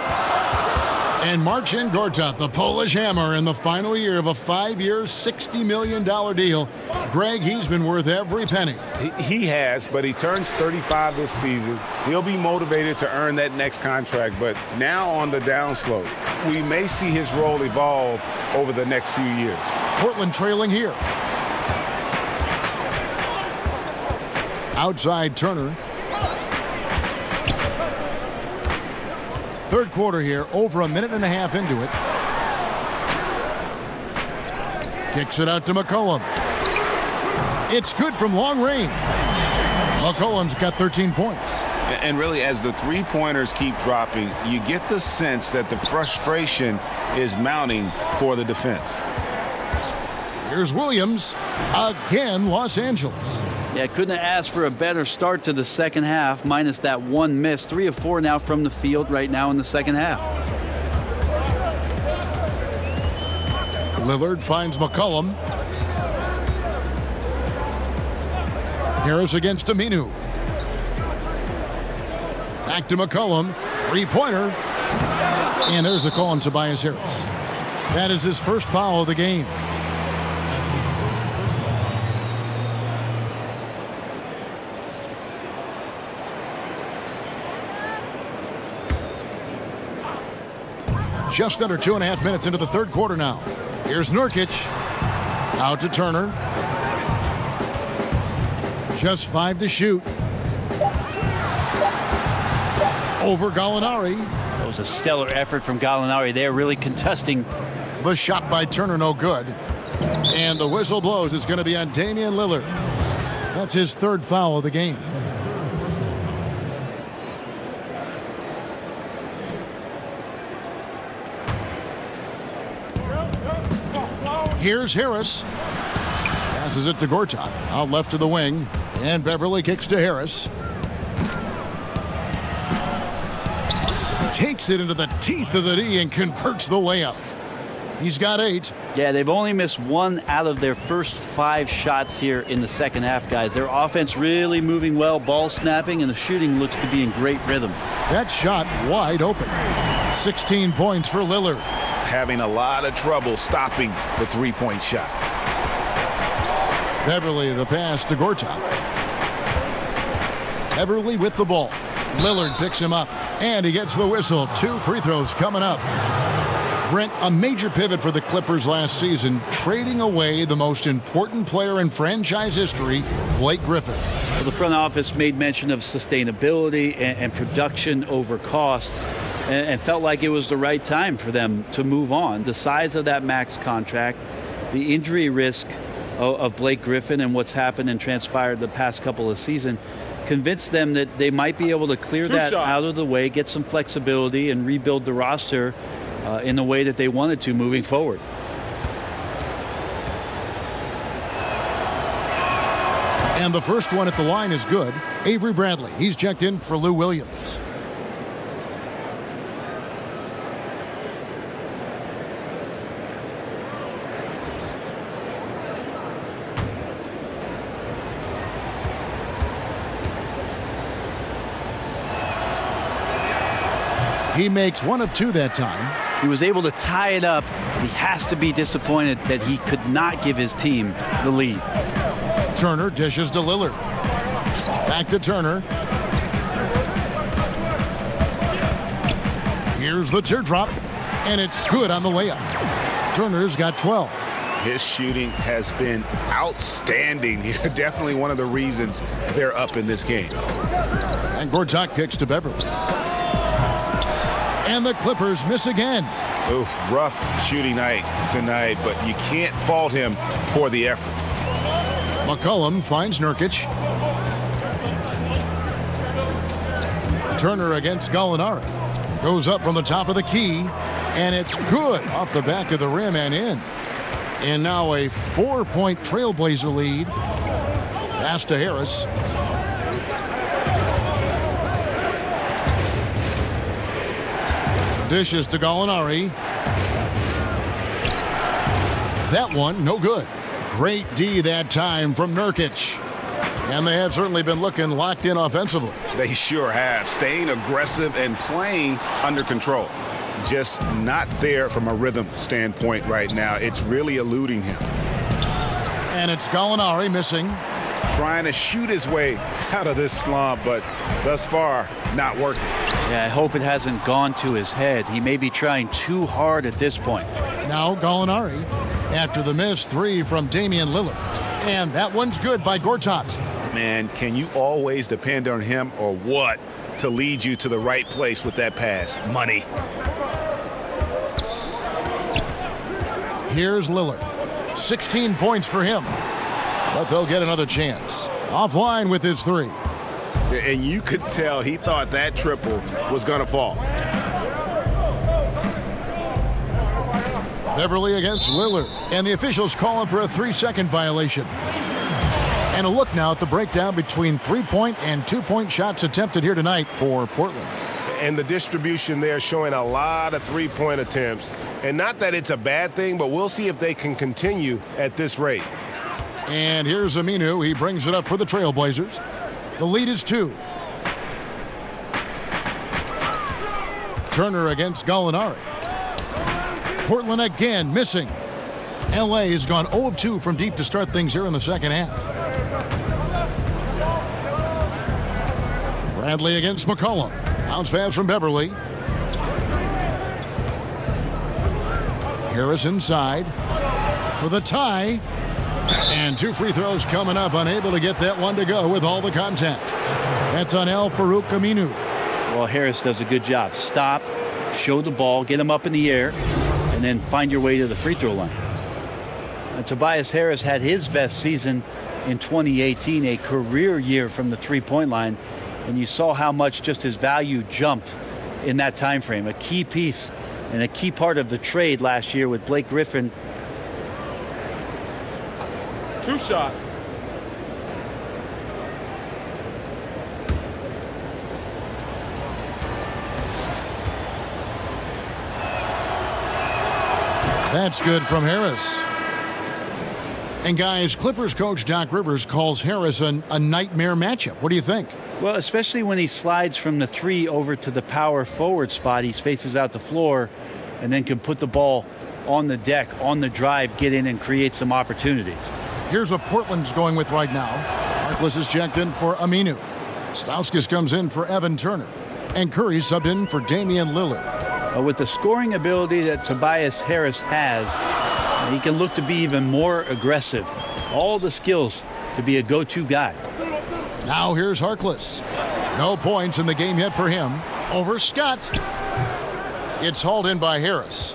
And Marcin Gortat, the Polish hammer, in the final year of a 5-year, $60 million deal. Greg, he's been worth every penny.
He has, but he turns 35 this season. He'll be motivated to earn that next contract, but now on the downslope, we may see his role evolve over the next few years.
Portland trailing here. Outside Turner. Third quarter here, over a minute and a half into it. Kicks it out to McCollum. It's good from long range. McCollum's got 13 points.
And really, as the three-pointers keep dropping, you get the sense that the frustration is mounting for the defense.
Here's Williams. Again, Los Angeles.
Yeah, couldn't have asked for a better start to the second half, minus that one miss. 3 of 4 now from the field right now in the second half.
Lillard finds McCollum. Harris against Aminu. Back to McCollum. Three-pointer. And there's the call on Tobias Harris. That is his first foul of the game. Just under 2.5 minutes into the third quarter now. Here's Nurkic. Out to Turner. Just 5 to shoot. Over Gallinari.
That was a stellar effort from Gallinari there, really contesting.
The shot by Turner, no good. And the whistle blows. It's going to be on Damian Lillard. That's his third foul of the game. Here's Harris. Passes it to Gortat. Out left to the wing. And Beverly kicks to Harris. Takes it into the teeth of the D and converts the layup. He's got 8.
Yeah, they've only missed 1 out of their first 5 shots here in the second half, guys. Their offense really moving well, ball snapping, and the shooting looks to be in great rhythm.
That shot wide open. 16 points for Lillard.
Having a lot of trouble stopping the three-point shot.
Beverly the pass to Gortat. Beverly with the ball. Lillard picks him up, and he gets the whistle. 2 free throws coming up. Brent, a major pivot for the Clippers last season, trading away the most important player in franchise history, Blake Griffin.
Well, the front office made mention of sustainability and production over cost, and felt like it was the right time for them to move on. The size of that max contract, the injury risk of Blake Griffin and what's happened and transpired the past couple of seasons convinced them that they might be able to clear that out of the way, get some flexibility, and rebuild the roster in the way that they wanted to moving forward.
And the first one at the line is good. Avery Bradley. He's checked in for Lou Williams. He makes 1 of 2 that time.
He was able to tie it up. He has to be disappointed that he could not give his team the lead.
Turner dishes to Lillard. Back to Turner. Here's the teardrop, and it's good on the layup. Turner's got 12.
His shooting has been outstanding. Definitely one of the reasons they're up in this game.
And Gortat kicks to Beverly. And the Clippers miss again.
Oof, rough shooting night tonight, but you can't fault him for the effort.
McCollum finds Nurkic. Turner against Gallinari. Goes up from the top of the key, and it's good off the back of the rim and in. And now a 4-point Trailblazer lead. Pass to Harris. Dishes to Gallinari. That one, no good. Great D that time from Nurkic. And they have certainly been looking locked in offensively.
They sure have. Staying aggressive and playing under control. Just not there from a rhythm standpoint right now. It's really eluding him.
And it's Gallinari missing.
Trying to shoot his way out of this slump, but thus far, not working.
Yeah, I hope it hasn't gone to his head. He may be trying too hard at this point.
Now Gallinari after the missed 3 from Damian Lillard. And that one's good by Gortat.
Man, can you always depend on him or what to lead you to the right place with that pass? Money.
Here's Lillard. 16 points for him. But they'll get another chance. Offline with his 3.
And you could tell he thought that triple was going to fall.
Beverly against Lillard. And the officials call him for a 3-second violation. And a look now at the breakdown between 3-point and 2-point shots attempted here tonight for Portland.
And the distribution there showing a lot of 3-point attempts. And not that it's a bad thing, but we'll see if they can continue at this rate.
And here's Aminu. He brings it up for the Trailblazers. The lead is 2. Turner against Gallinari. Portland again missing. LA has gone 0 of 2 from deep to start things here in the second half. Bradley against McCollum. Bounce pass from Beverly. Harris inside for the tie. And 2 free throws coming up. Unable to get that one to go with all the contact. That's on Al-Farouq Aminu.
Well, Harris does a good job. Stop, show the ball, get him up in the air, and then find your way to the free throw line. Tobias Harris had his best season in 2018, a career year from the three-point line, and you saw how much just his value jumped in that time frame. A key piece and a key part of the trade last year with Blake Griffin.
2 shots.
That's good from Harris. And guys, Clippers coach Doc Rivers calls Harris a nightmare matchup. What do you think?
Well, especially when he slides from the 3 over to the power forward spot. He spaces out the floor and then can put the ball on the deck, on the drive, get in and create some opportunities.
Here's what Portland's going with right now. Harkless is checked in for Aminu. Stauskas comes in for Evan Turner. And Curry subbed in for Damian Lillard.
With the scoring ability that Tobias Harris has, he can look to be even more aggressive. All the skills to be a go-to guy.
Now here's Harkless. No points in the game yet for him. Over Scott. It's hauled in by Harris.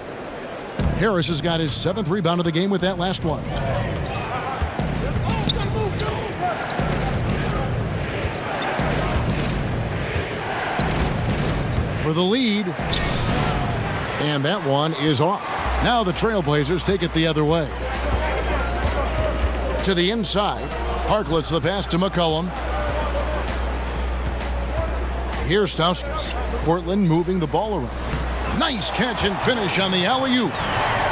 Harris has got his 7th rebound of the game with that last one. For the lead. And that one is off. Now the Trailblazers take it the other way. To the inside. Harkless the pass to McCollum. Here's Stauskas. Portland moving the ball around. Nice catch and finish on the alley-oop.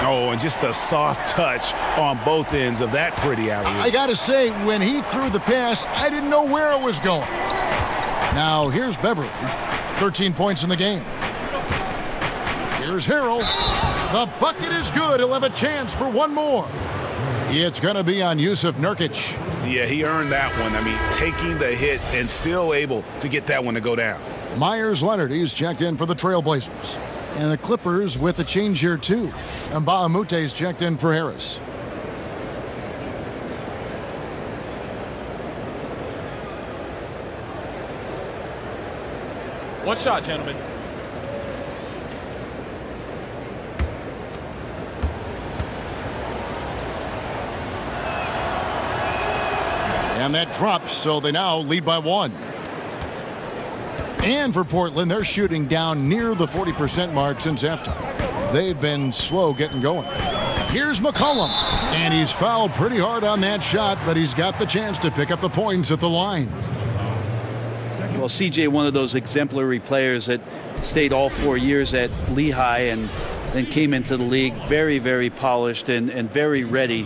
Oh, and just a soft touch on both ends of that pretty alley-oop.
I gotta say, when he threw the pass, I didn't know where it was going. Now here's Beverly. 13 points in the game. Here's Harrell. The bucket is good. He'll have a chance for one more. It's going to be on Yusuf Nurkic.
Yeah, he earned that one. I mean, taking the hit and still able to get that one to go down.
Myers Leonard, he's checked in for the Trailblazers. And the Clippers with a change here, too. And Mbaamute's checked in for Harris.
One shot, gentlemen.
And that drops, so they now lead by 1. And for Portland, they're shooting down near the 40% mark since halftime. They've been slow getting going. Here's McCollum. And he's fouled pretty hard on that shot, but he's got the chance to pick up the points at the line.
Well, CJ, one of those exemplary players that stayed all 4 years at Lehigh and then came into the league very, very polished and very ready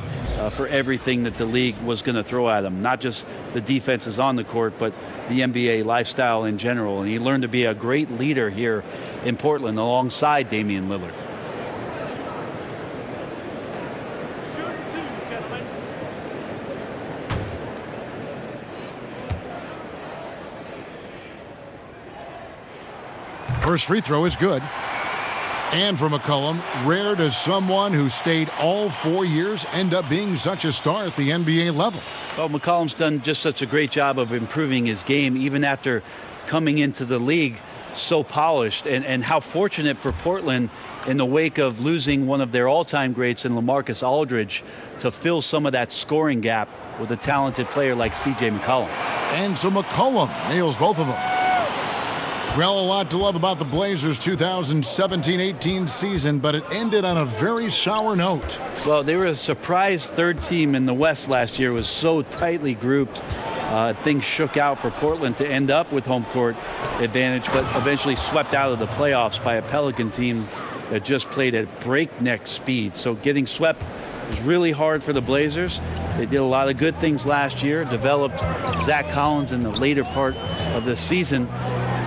for everything that the league was going to throw at him. Not just the defenses on the court, but the NBA lifestyle in general. And he learned to be a great leader here in Portland alongside Damian Lillard.
First free throw is good. And for McCollum, rare does someone who stayed all 4 years end up being such a star at the NBA level.
Well, McCollum's done just such a great job of improving his game, even after coming into the league so polished. And how fortunate for Portland in the wake of losing one of their all-time greats in LaMarcus Aldridge to fill some of that scoring gap with a talented player like C.J. McCollum.
And so McCollum nails both of them. Well, a lot to love about the Blazers' 2017-18 season, but it ended on a very sour note.
Well, they were a surprise third team in the West last year. It was so tightly grouped. Things shook out for Portland to end up with home court advantage, but eventually swept out of the playoffs by a Pelican team that just played at breakneck speed. So getting swept was really hard for the Blazers. They did a lot of good things last year, developed Zach Collins in the later part of the season.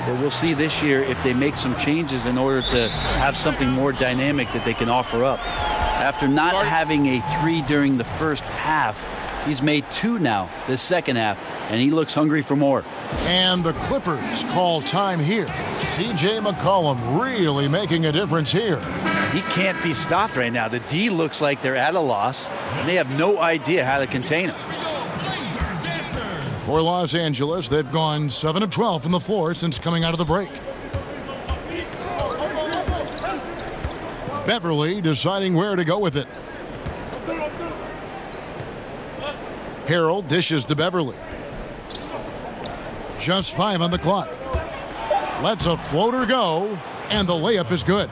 But we'll see this year if they make some changes in order to have something more dynamic that they can offer up. After not having a 3 during the first half, he's made 2 now this second half, and he looks hungry for more.
And the Clippers call time here. C.J. McCollum really making a difference here.
He can't be stopped right now. The D looks like they're at a loss, and they have no idea how to contain him.
For Los Angeles, they've gone 7 of 12 from the floor since coming out of the break. Beverly deciding where to go with it. Harrell dishes to Beverly. Just 5 on the clock. Lets a floater go, and the layup is good.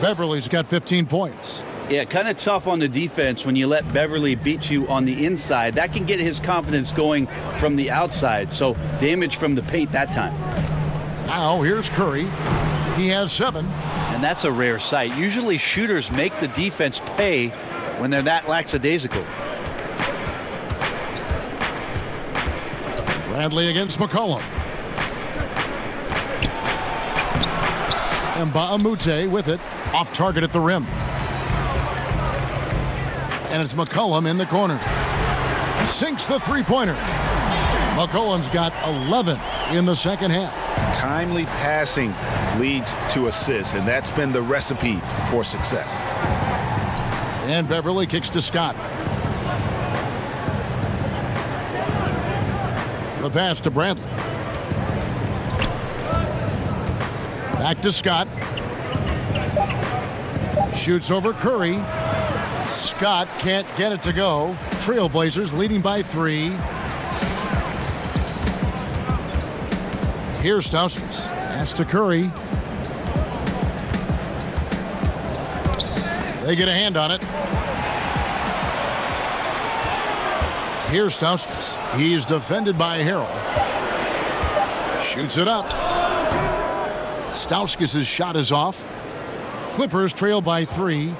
Beverly's got 15 points.
Yeah, kind of tough on the defense when you let Beverly beat you on the inside. That can get his confidence going from the outside. So damage from the paint that time.
Now here's Curry. He has 7.
And that's a rare sight. Usually shooters make the defense pay when they're that lackadaisical.
Bradley against McCollum. And Baamute with it, off target at the rim. And it's McCollum in the corner. Sinks the three-pointer. McCollum's got 11 in the second half.
Timely passing leads to assists, and that's been the recipe for success.
And Beverly kicks to Scott. The pass to Bradley. Back to Scott. Shoots over Curry. Scott can't get it to go. Trailblazers leading by 3. Here's Stauskas. Pass to Curry. They get a hand on it. Here's Stauskas. He's defended by Harrell. Shoots it up. Stauskas' shot is off. Clippers trail by 3.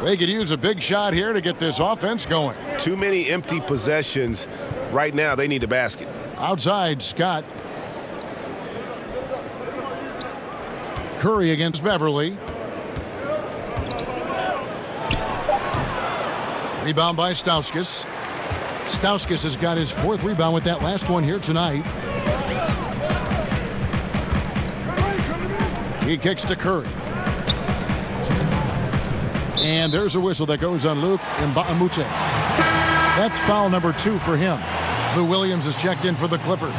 They could use a big shot here to get this offense going.
Too many empty possessions. Right now, they need a basket.
Outside, Scott. Curry against Beverly. Rebound by Stauskas. Stauskas has got his 4th rebound with that last one here tonight. He kicks to Curry. And there's a whistle that goes on Luke Mbamute. That's foul number 2 for him. Lou Williams is checked in for the Clippers.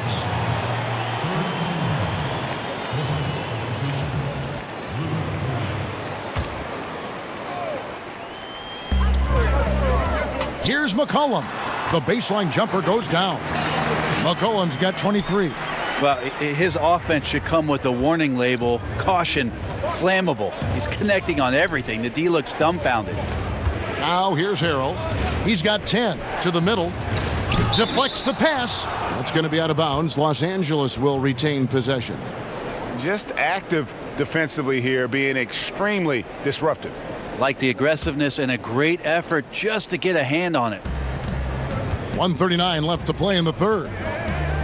Here's McCollum. The baseline jumper goes down. McCollum's got 23.
Well, his offense should come with a warning label, caution, flammable. He's connecting on everything. The D looks dumbfounded.
Now here's Harrell. He's got 10 to the middle. Deflects the pass. That's going to be out of bounds. Los Angeles will retain possession.
Just active defensively here, being extremely disruptive.
Like the aggressiveness and a great effort just to get a hand on it.
1:39 left to play in the third.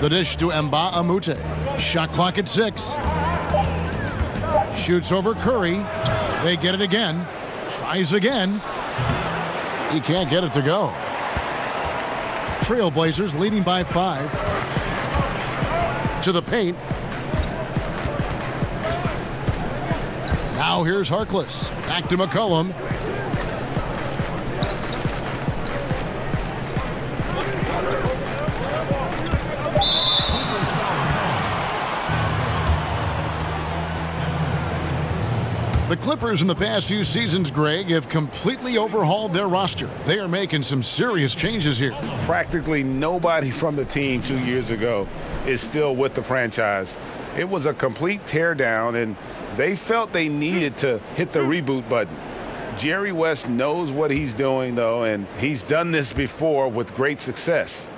The dish to Mbamute. Shot clock at 6. Shoots over Curry. They get it again. Tries again. He can't get it to go. Trailblazers leading by 5. To the paint. Now here's Harkless. Back to McCollum. The Clippers in the past few seasons, Greg, have completely overhauled their roster. They are making some serious changes here.
Practically nobody from the team 2 years ago is still with the franchise. It was a complete teardown, and they felt they needed to hit the reboot button. Jerry West knows what he's doing, though, and he's done this before with great success.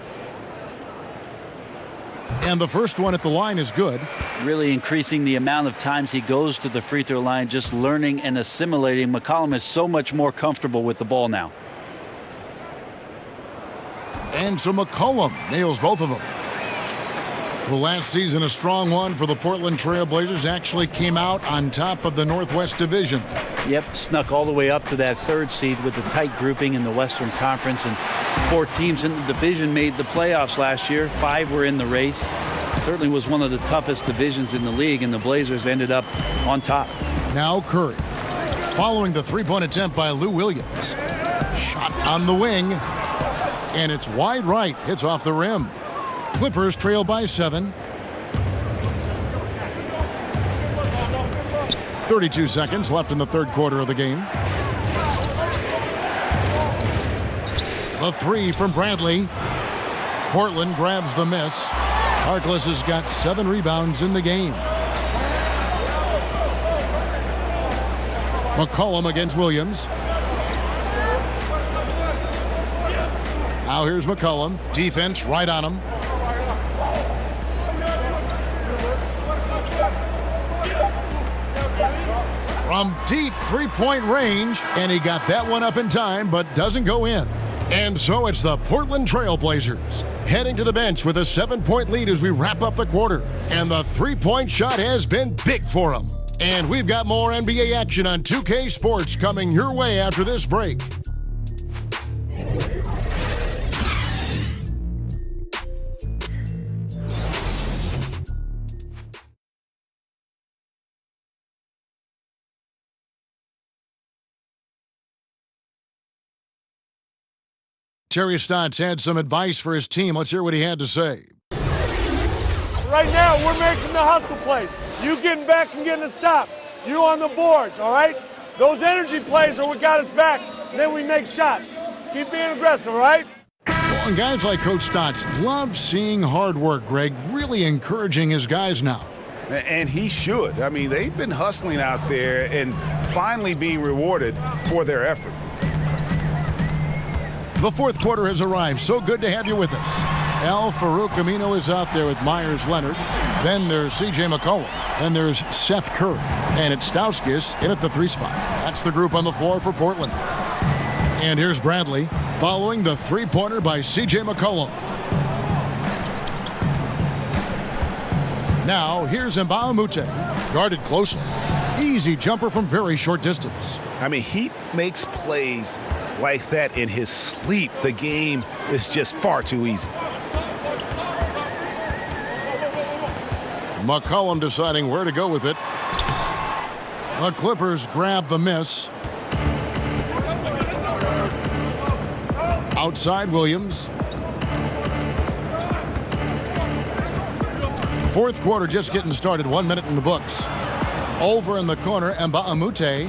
And the first one at the line is good.
Really increasing the amount of times he goes to the free throw line, just learning and assimilating. McCollum is so much more comfortable with the ball now.
And so McCollum nails both of them. Well, last season, a strong one for the Portland Trailblazers, actually came out on top of the Northwest Division.
Yep, snuck all the way up to that 3rd seed with the tight grouping in the Western Conference, and 4 teams in the division made the playoffs last year. 5 were in the race. Certainly was one of the toughest divisions in the league, and the Blazers ended up on top.
Now Curry, following the 3-point attempt by Lou Williams. Shot on the wing, and it's wide right. Hits off the rim. Clippers trail by 7. 32 seconds left in the third quarter of the game. The 3 from Bradley. Portland grabs the miss. Harkless has got 7 rebounds in the game. McCollum against Williams. Now here's McCollum. Defense right on him. From deep three-point range, and he got that one up in time, but doesn't go in. And so it's the Portland Trailblazers heading to the bench with a 7-point lead as we wrap up the quarter. And the three-point shot has been big for them. And we've got more NBA action on 2K Sports coming your way after this break. Terry Stotts had some advice for his team. Let's hear what he had to say.
Right now, we're making the hustle plays. You getting back and getting a stop. You on the boards, all right? Those energy plays are what got us back. And then we make shots. Keep being aggressive, all right?
Well, and guys like Coach Stotts love seeing hard work, Greg, really encouraging his guys now.
And he should. I mean, they've been hustling out there and finally being rewarded for their effort.
The fourth quarter has arrived. So good to have you with us. Al-Farouq Aminu is out there with Myers Leonard. Then there's C.J. McCollum. Then there's Seth Curry. And it's Stauskas in at the 3 spot. That's the group on the floor for Portland. And here's Bradley following the three-pointer by C.J. McCollum. Now here's Mbamute, guarded closely. Easy jumper from very short distance.
I mean, he makes plays like that in his sleep. The game is just far too easy.
McCollum deciding where to go with it. The Clippers grab the miss. Outside Williams. Fourth quarter just getting started. 1 minute in the books. Over in the corner, Mbamute.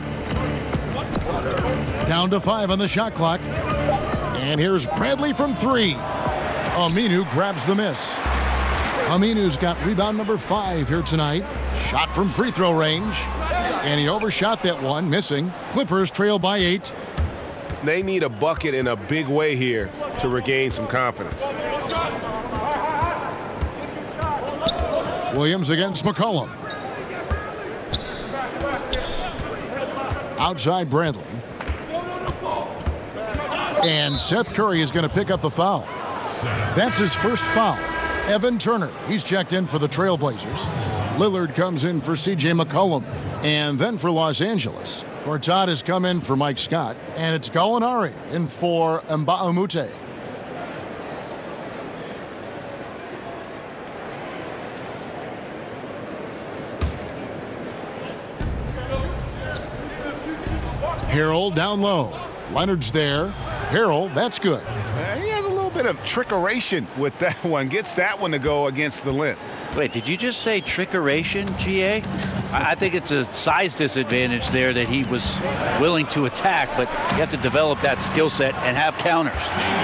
Down to 5 on the shot clock. And here's Bradley from 3. Aminu grabs the miss. Aminu's got rebound number 5 here tonight. Shot from free throw range. And he overshot that one, missing. Clippers trail by 8.
They need a bucket in a big way here to regain some confidence.
Williams against McCollum. Outside Bradley. And Seth Curry is going to pick up the foul. That's his first foul. Evan Turner, he's checked in for the Trailblazers. Lillard comes in for C.J. McCollum. And then for Los Angeles, Gortat has come in for Mike Scott. And it's Gallinari in for Mbamute. Harrell down low. Leonard's there. Harrell, that's good.
He has a little bit of trickeration with that one. Gets that one to go against the limb.
Wait, did you just say trickeration, GA? I think it's a size disadvantage there that he was willing to attack, but you have to develop that skill set and have counters.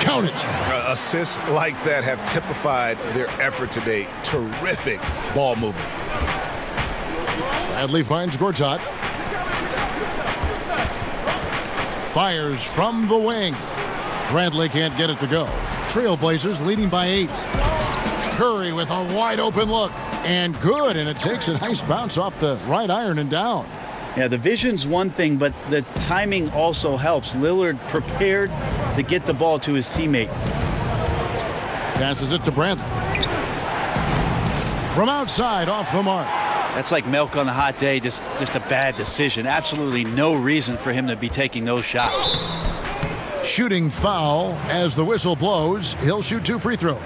Count it.
Assists like that have typified their effort today. Terrific ball movement.
Bradley finds Gortat. Fires from the wing. Bradley can't get it to go. Trailblazers leading by 8. Curry with a wide open look. And good, and it takes a nice bounce off the right iron and down.
Yeah, the vision's one thing, but the timing also helps. Lillard prepared to get the ball to his teammate.
Passes it to Bradley. From outside, off the mark.
That's like milk on a hot day, just a bad decision. Absolutely no reason for him to be taking those shots.
Shooting foul as the whistle blows. He'll shoot 2 free throws.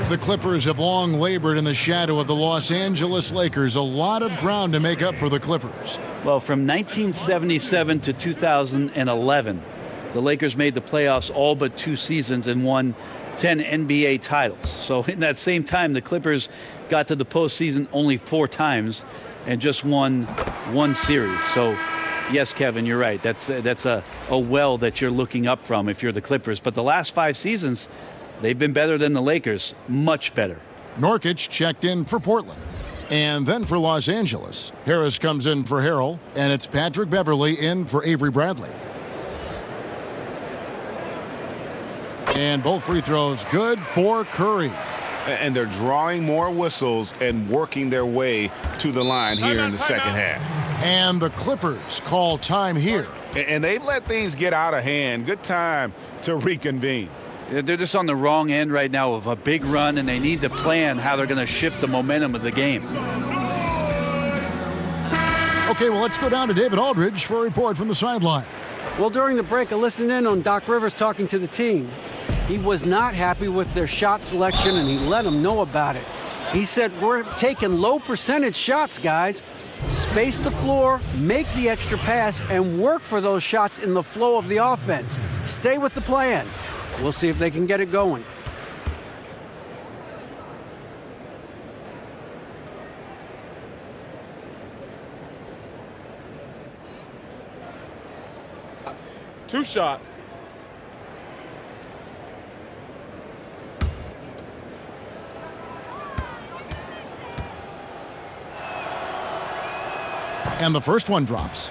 The Clippers have long labored in the shadow of the Los Angeles Lakers. A lot of ground to make up for the Clippers.
Well, from 1977 to 2011, the Lakers made the playoffs all but 2 seasons and won 10 NBA titles. So in that same time, the Clippers got to the postseason only 4 times and just won 1 series. So, yes, Kevin, you're right. That's a well that you're looking up from if you're the Clippers. But the last 5 seasons, They've been better than the Lakers, much better.
Nurkic checked in for Portland. And then for Los Angeles, Harris comes in for Harrell, and it's Patrick Beverley in for Avery Bradley. And both free throws good for Curry.
And they're drawing more whistles and working their way to the line here in the second half.
And the Clippers call time here.
And they've let things get out of hand. Good time to reconvene.
They're just on the wrong end right now of a big run, and they need to plan how they're going to shift the momentum of the game.
Okay, well, let's go down to David Aldridge for a report from the sideline.
Well, during the break, I listened in on Doc Rivers talking to the team. He was not happy with their shot selection, and he let them know about it. He said, we're taking low percentage shots, guys. Space the floor, make the extra pass, and work for those shots in the flow of the offense. Stay with the plan. We'll see if they can get it going.
Two shots.
And the first one drops.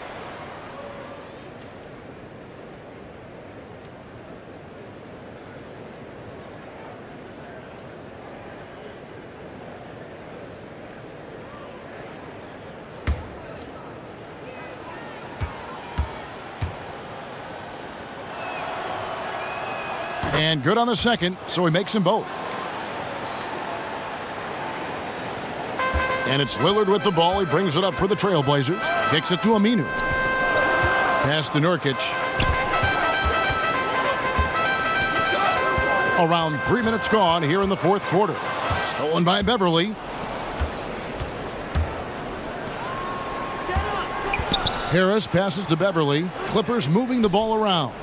And good on the second, so he makes them both. And it's Lillard with the ball. He brings it up for the Trailblazers. Kicks it to Aminu. Pass to Nurkic. Around 3 minutes gone here in the fourth quarter. Stolen by Beverley. Harris passes to Beverley. Clippers moving the ball around.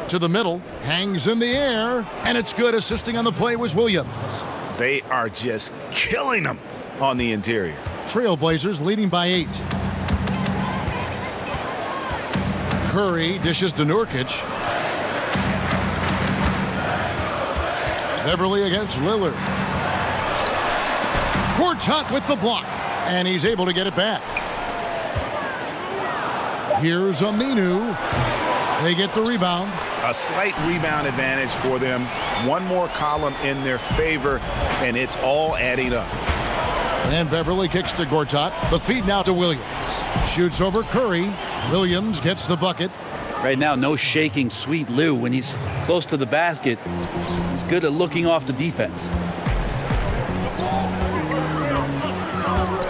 To the middle, hangs in the air, and it's good. Assisting on the play was Williams.
They are just killing them on the interior.
Trailblazers leading by 8. Curry dishes to Nurkic. Beverley against Lillard. Gortat with the block, and he's able to get it back. Here's Aminu. They get the rebound.
A slight rebound advantage for them. One more column in their favor, and it's all adding up.
And Beverley kicks to Gortat. The feed now to Williams. Shoots over Curry. Williams gets the bucket.
Right now, no shaking Sweet Lou. When he's close to the basket, he's good at looking off the defense.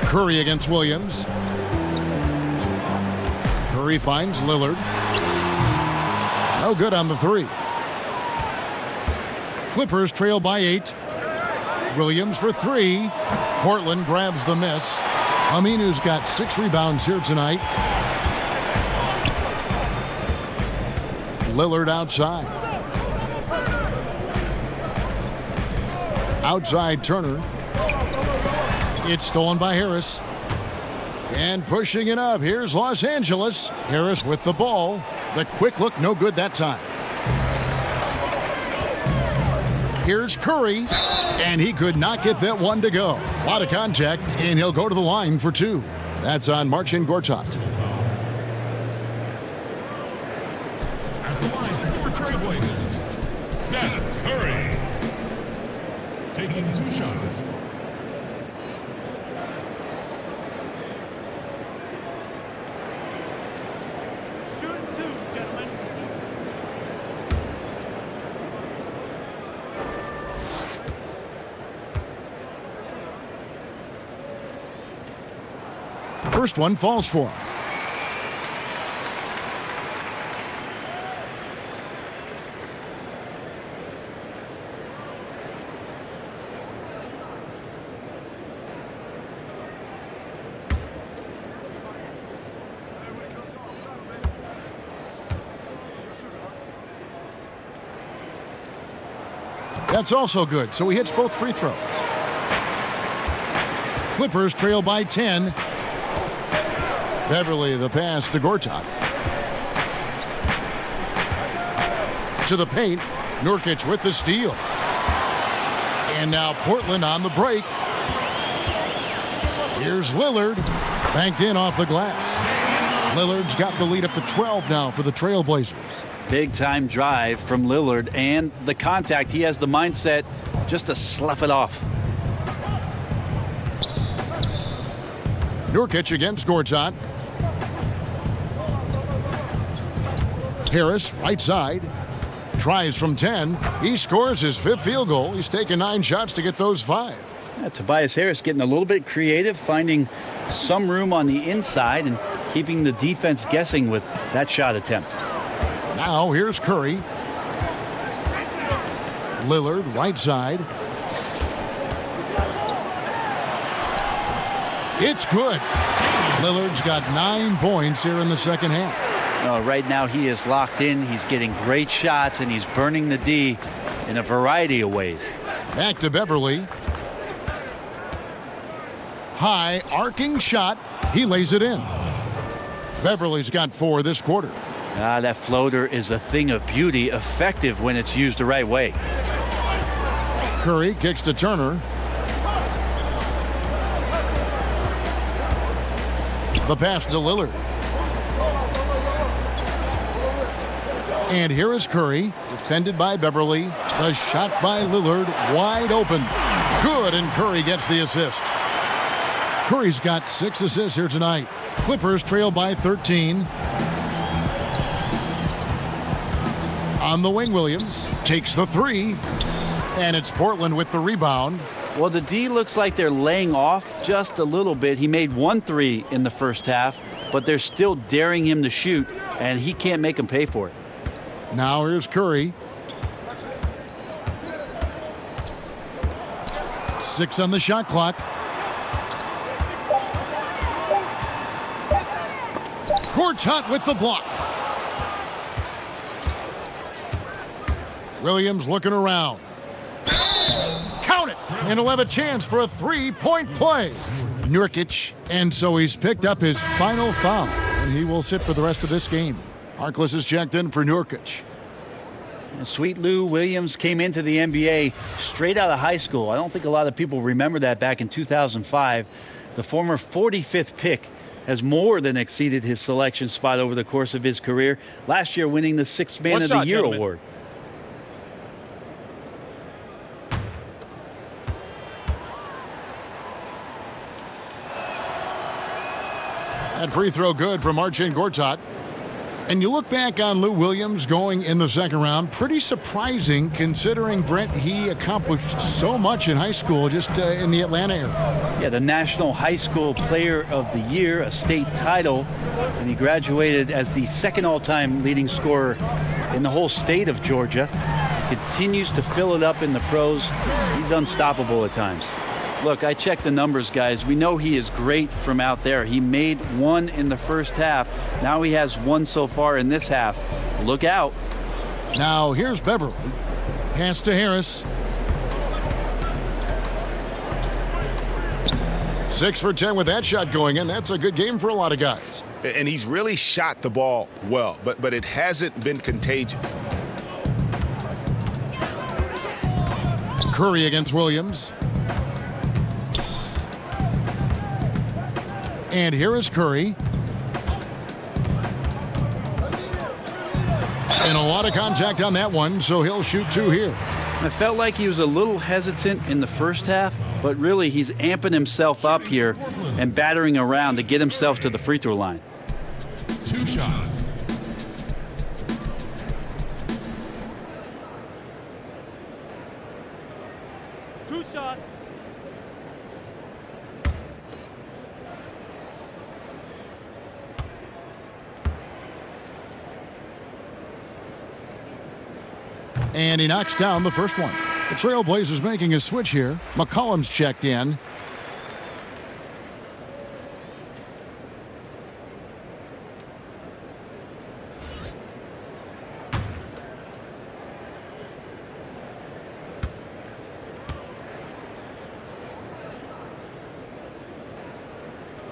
Curry against Williams. Curry finds Lillard. No good on the three. Clippers trail by 8. Williams for 3. Portland grabs the miss. Aminu's got 6 rebounds here tonight. Lillard outside. Outside Turner. It's stolen by Harris. And pushing it up, here's Los Angeles. Harris with the ball. The quick look, no good that time. Here's Curry, and he could not get that one to go. A lot of contact, and he'll go to the line for 2. That's on Marcin Gortat.
At the line for Trailblazers, Seth Curry. Taking 2 shots.
First one falls for him. That's also good, so he hits both free throws. Clippers trail by 10. Beverley, the pass to Gortat. To the paint. Nurkic with the steal. And now Portland on the break. Here's Lillard. Banked in off the glass. Lillard's got the lead up to 12 now for the Trailblazers.
Big time drive from Lillard, and the contact. He has the mindset just to slough it off.
Nurkic against Gortat. Harris, right side. Tries from 10. He scores his 5th field goal. He's taken 9 shots to get those 5.
Yeah, Tobias Harris getting a little bit creative, finding some room on the inside and keeping the defense guessing with that shot attempt.
Now here's Curry. Lillard, right side. It's good. Lillard's got 9 points here in the second half.
Right now he is locked in. He's getting great shots, and he's burning the D in a variety of ways.
Back to Beverly. High arcing shot. He lays it in. Beverly's got 4 this quarter.
That floater is a thing of beauty, effective when it's used the right way.
Curry kicks to Turner. The pass to Lillard. And here is Curry, defended by Beverly. The shot by Lillard, wide open. Good, and Curry gets the assist. Curry's got 6 assists here tonight. Clippers trail by 13. On the wing, Williams takes the 3. And it's Portland with the rebound.
Well, the D looks like they're laying off just a little bit. He made 1 3 in the first half, but they're still daring him to shoot, and he can't make them pay for it.
Now here's Curry. 6 on the shot clock. Gortat with the block. Williams looking around. Count it! And he'll have a chance for a 3-point play. Nurkic, and so he's picked up his final foul, and he will sit for the rest of this game. Harkless is checked in for Nurkic.
Sweet Lou Williams came into the NBA straight out of high school. I don't think a lot of people remember that back in 2005. The former 45th pick has more than exceeded his selection spot over the course of his career. Last year winning the 6th Man of the Year award.
That free throw good from Marcin Gortat. And you look back on Lou Williams going in the second round, pretty surprising considering, Brent, he accomplished so much in high school just in the Atlanta area.
Yeah, the National High School Player of the Year, a state title, and he graduated as the 2nd all-time leading scorer in the whole state of Georgia. Continues to fill it up in the pros. He's unstoppable at times. Look, I checked the numbers, guys. We know he is great from out there. He made 1 in the first half. Now he has 1 so far in this half. Look out.
Now here's Beverly. Pass to Harris. 6 for 10 with that shot going in. That's a good game for a lot of guys.
And he's really shot the ball well, but it hasn't been contagious.
Curry against Williams. And here is Curry. And a lot of contact on that one, so he'll shoot 2 here.
I felt like he was a little hesitant in the first half, but really he's amping himself up here and battering around to get himself to the free throw line.
2 shots.
And he knocks down the first one. The Trailblazers making a switch here. McCollum's checked in.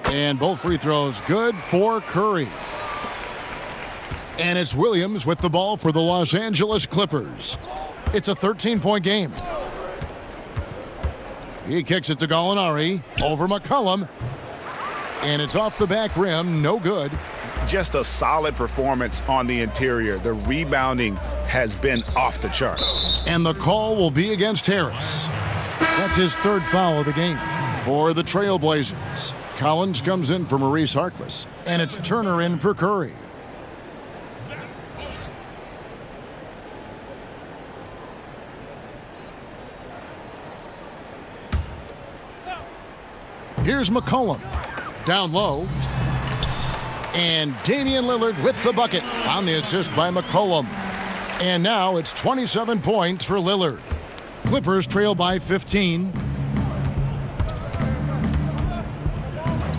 And both free throws good for Curry. And it's Williams with the ball for the Los Angeles Clippers. It's a 13-point game. He kicks it to Gallinari, over McCollum, and it's off the back rim, no good.
Just a solid performance on the interior. The rebounding has been off the charts.
And the call will be against Harris. That's his third foul of the game. For the Trailblazers, Collins comes in for Maurice Harkless, and it's Turner in for Curry. Here's McCollum, down low. And Damian Lillard with the bucket on the assist by McCollum. And now it's 27 points for Lillard. Clippers trail by 15.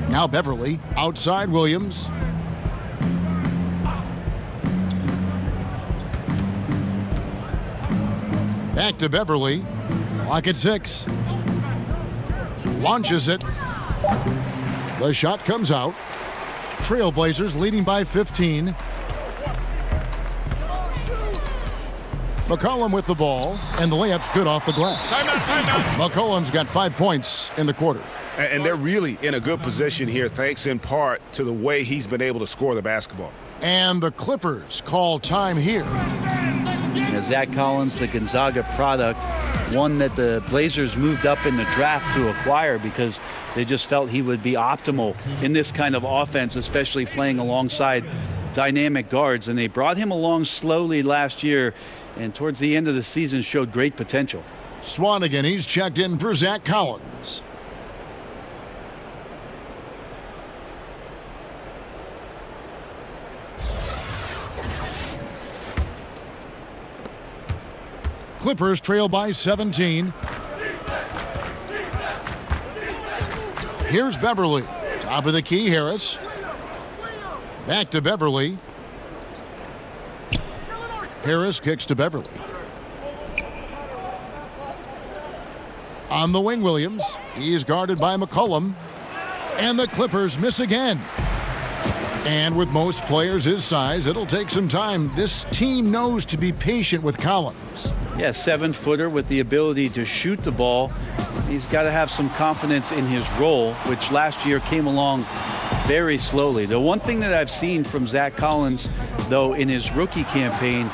Now Beverly, outside Williams. Back to Beverly. Clock at 6. Launches it. The shot comes out. Trailblazers leading by 15. McCollum with the ball, and the layup's good off the glass. McCollum's got 5 points in the quarter.
And they're really in a good position here, thanks in part to the way he's been able to score the basketball.
And the Clippers call time here.
Zach Collins, the Gonzaga product, one that the Blazers moved up in the draft to acquire because they just felt he would be optimal in this kind of offense, especially playing alongside dynamic guards. And they brought him along slowly last year, and towards the end of the season showed great potential.
Swanigan, he's checked in for Zach Collins. Clippers trail by 17. Here's Beverly. Top of the key, Harris. Back to Beverly. Harris kicks to Beverly. On the wing, Williams. He's guarded by McCollum. And the Clippers miss again. And with most players his size, it'll take some time. This team knows to be patient with Collins.
Yeah, 7-footer with the ability to shoot the ball. He's got to have some confidence in his role, which last year came along very slowly. The one thing that I've seen from Zach Collins, though, in his rookie campaign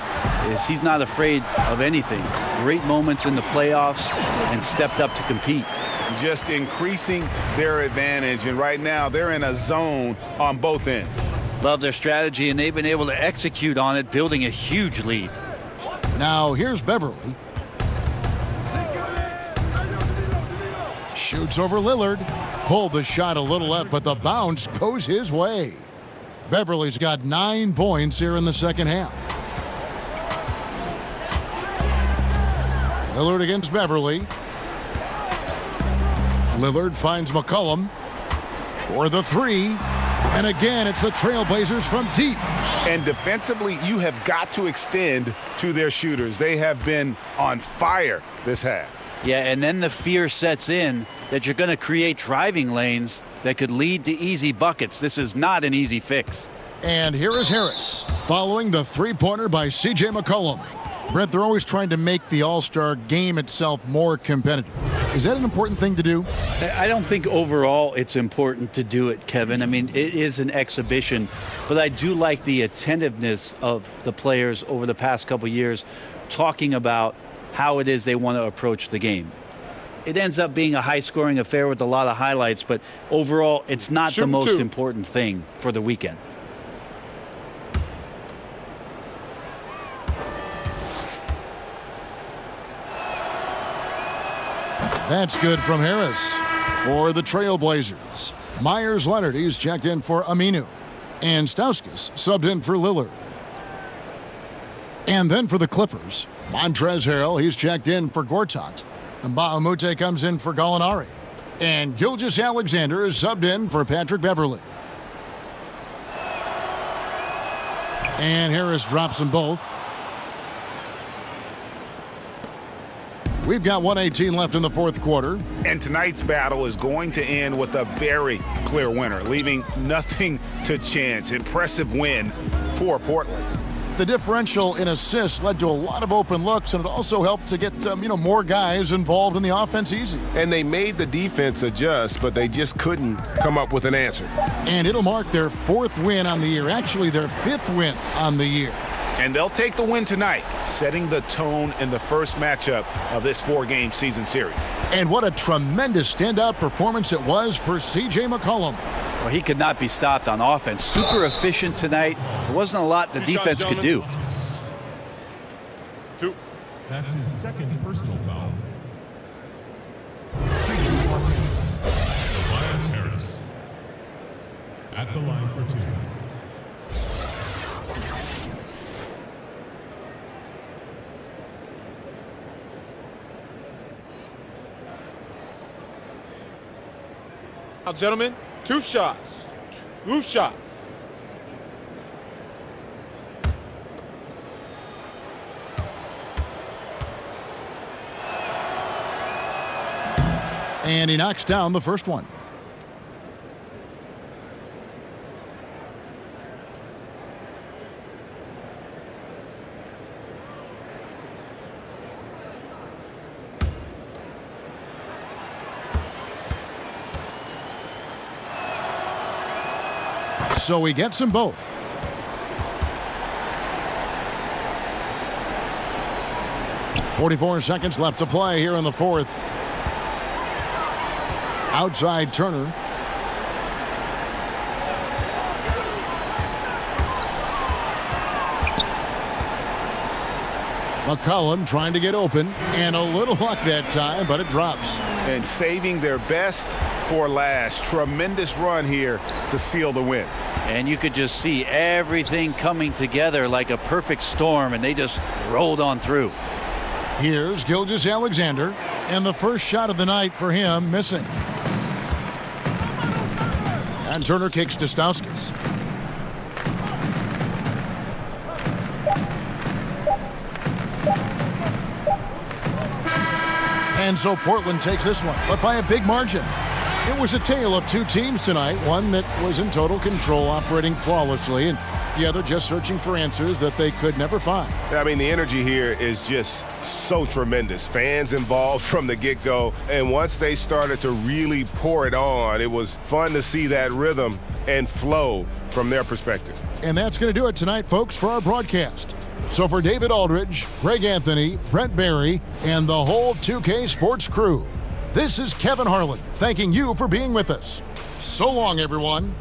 is he's not afraid of anything. Great moments in the playoffs and stepped up to compete.
Just increasing their advantage, and right now they're in a zone on both ends.
Love their strategy, and they've been able to execute on it, building a huge lead.
Now here's Beverly. Shoots over Lillard. Pulled the shot a little left, but the bounce goes his way. Beverly's got 9 points here in the second half. Lillard against Beverly. Lillard finds McCollum for the 3. And again, it's the Trailblazers from deep.
And defensively, you have got to extend to their shooters. They have been on fire this half.
Yeah, and then the fear sets in that you're going to create driving lanes that could lead to easy buckets. This is not an easy fix.
And here is Harris, following the three-pointer by C.J. McCollum. Brett, they're always trying to make the All-Star game itself more competitive. Is that an important thing to do?
I don't think overall it's important to do it, Kevin. I mean, it is an exhibition, but I do like the attentiveness of the players over the past couple years talking about how it is they want to approach the game. It ends up being a high-scoring affair with a lot of highlights, but overall it's not the most important thing for the weekend.
That's good from Harris for the Trailblazers. Myers Leonard, he's checked in for Aminu. And Stauskas subbed in for Lillard. And then for the Clippers, Montrezl Harrell, he's checked in for Gortat. And Bahamute comes in for Gallinari. And Gilgeous Alexander is subbed in for Patrick Beverly. And Harris drops them both. We've got 1:18 left in the fourth quarter.
And tonight's battle is going to end with a very clear winner, leaving nothing to chance. Impressive win for Portland.
The differential in assists led to a lot of open looks, and it also helped to get more guys involved in the offense easy.
And they made the defense adjust, but they just couldn't come up with an answer.
And it'll mark their 4th win on the year, actually their 5th win on the year.
And they'll take the win tonight, setting the tone in the first matchup of this 4-game season series.
And what a tremendous standout performance it was for C.J. McCollum.
Well, he could not be stopped on offense. Super efficient tonight. There wasn't a lot the defense could do.
2.
That's his 2nd personal foul. Tobias Harris at the line for 2.
Now, gentlemen, 2 shots. 2 shots.
And he knocks down the first one. So he gets them both. .44 seconds left to play here in the 4th. Outside Turner. McCollum trying to get open, and a little luck that time, but it drops.
And saving their best for last. Tremendous run here to seal the win.
And you could just see everything coming together like a perfect storm, and they just rolled on through.
Here's Gilgeous-Alexander, and the first shot of the night for him missing. And Turner kicks to Stauskas. And so Portland takes this one, but by a big margin. It was a tale of 2 teams tonight, one that was in total control, operating flawlessly, and the other just searching for answers that they could never find.
I mean, the energy here is just so tremendous. Fans involved from the get-go, and once they started to really pour it on, it was fun to see that rhythm and flow from their perspective.
And that's going to do it tonight, folks, for our broadcast. So for David Aldridge, Greg Anthony, Brent Barry, and the whole 2K Sports crew, this is Kevin Harlan thanking you for being with us. So long, everyone.